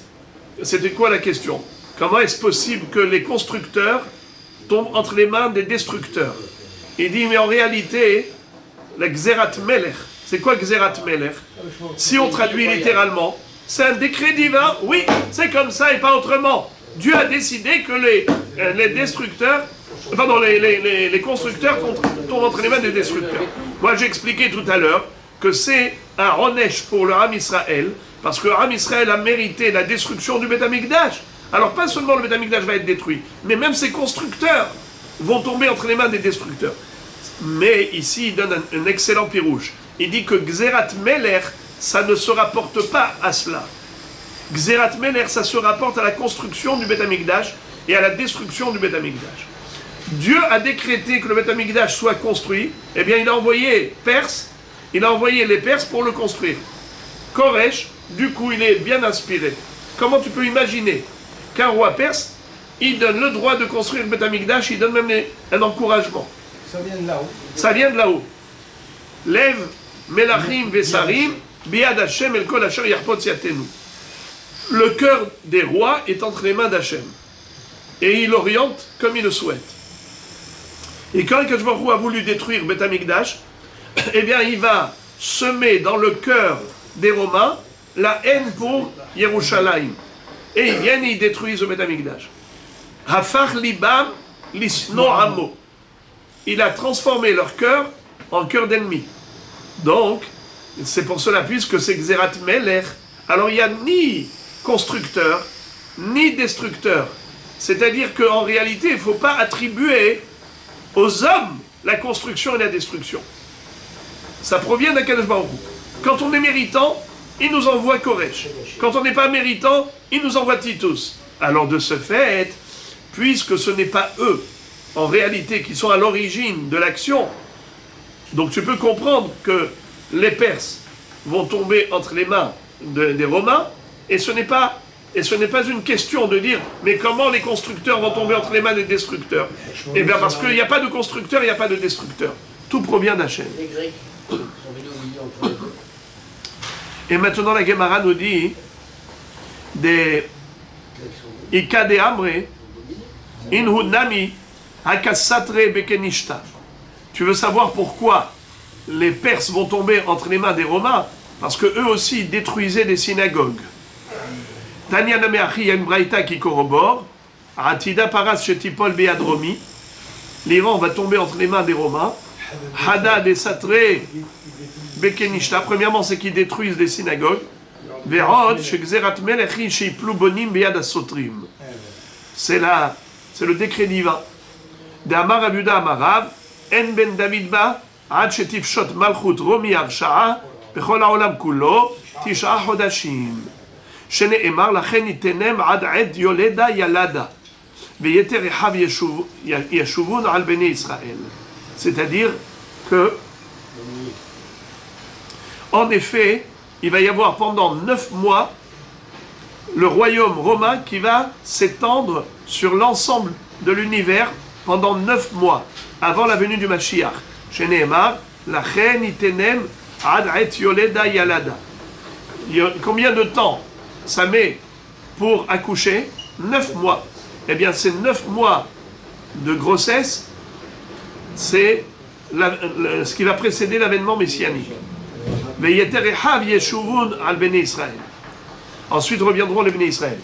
c'était quoi la question? Comment est-ce possible que les constructeurs tombent entre les mains des destructeurs? Il dit, mais en réalité, la Gzerat Melech, c'est quoi Gzerat Melech? Si on traduit littéralement, c'est un décret divin, oui, c'est comme ça et pas autrement. Dieu a décidé que les destructeurs, pardon, les constructeurs tombent entre les mains des destructeurs. Moi, j'ai expliqué tout à l'heure que c'est un Ronesh pour le Ham Israël, parce que le Ham Israël a mérité la destruction du Beth Amikdash. Alors, pas seulement le Beth Amikdash va être détruit, mais même ses constructeurs vont tomber entre les mains des destructeurs. Mais ici, il donne un excellent pirouche. Il dit que Gzerat Melech, ça ne se rapporte pas à cela. Gzerat Melech, ça se rapporte à la construction du Beth Amikdash et à la destruction du Beth Amikdash. Dieu a décrété que le Beth Amikdash soit construit, eh bien il a envoyé les Perses pour le construire. Koresh, du coup, il est bien inspiré. Comment tu peux imaginer qu'un roi perse, il donne le droit de construire le Beth Amikdash, il donne même un encouragement. Ça vient de là-haut. Ça vient de là-haut. Lève Melachim Vesarim, Biad Hashem El Kol Asher Yarpot Yatenu. Le cœur des rois est entre les mains d'Hachem. Et il oriente comme il le souhaite. Et quand Akadosh Baruch Hu a voulu détruire Beth Amikdash, eh bien il va semer dans le cœur des Romains la haine pour Yerushalayim. Et ils viennent et ils détruisent le Beth Amikdash. Hafach libam lisno amo. Il a transformé leur cœur en cœur d'ennemi. Donc, c'est pour cela, puisque c'est Gzerat Melech, alors il n'y a ni constructeur, ni destructeur. C'est-à-dire qu'en réalité, il ne faut pas attribuer aux hommes la construction et la destruction. Ça provient d'Akadosh Baruch Hu. Quand on est méritant, il nous envoie Koresh. Quand on n'est pas méritant, il nous envoie Titus. Alors de ce fait, puisque ce n'est pas eux, en réalité, qui sont à l'origine de l'action, donc tu peux comprendre que les Perses vont tomber entre les mains des Romains, et ce n'est pas Et ce n'est pas une question de dire, mais comment les constructeurs vont tomber entre les mains des destructeurs? Eh bien parce qu'il n'y a pas de constructeur, il n'y a pas de destructeur. Tout provient d'Hachem. Les Grecs sont venus au milieu entre les deux. Et maintenant la Gemara nous dit, des Ika de Amre, Inhu Nami, Hakasatre Bekenishta. Tu veux savoir pourquoi les Perses vont tomber entre les mains des Romains? Parce que eux aussi détruisaient des synagogues. Tanya Nameachi, il y a une braïta qui corrobore. Atida Paras Shetipol Beadromi. L'Iran va tomber entre les mains des Romains. Hadad et Satre Bekenishta. Premièrement, c'est qu'ils détruisent les synagogues. Verod, Shegzerat Melechi, Sheiplu Bonim Bead Asotrim. C'est le décret divin. D'Amar Abuda Amarav, En Ben David Ba, Ad Shetif Shot Malchut Romi Arsha'a, Bechol Haolam Kulo, Tisha Chodashim. שנאמר לכן יתנם עד עת יולדה ילדה ויתר אחיו ישובון על בני ישראל. C'est-à-dire que en effet il va y avoir pendant 9 mois le royaume romain qui va s'étendre sur l'ensemble de l'univers pendant 9 mois avant la venue du Mashiach. שנאמר לכן יתנם עד עת יולדה ילדה. Combien de temps ça met pour accoucher? 9 mois. Eh bien, ces 9 mois de grossesse, c'est ce qui va précéder l'avènement messianique. Ensuite reviendront les Béné Israël.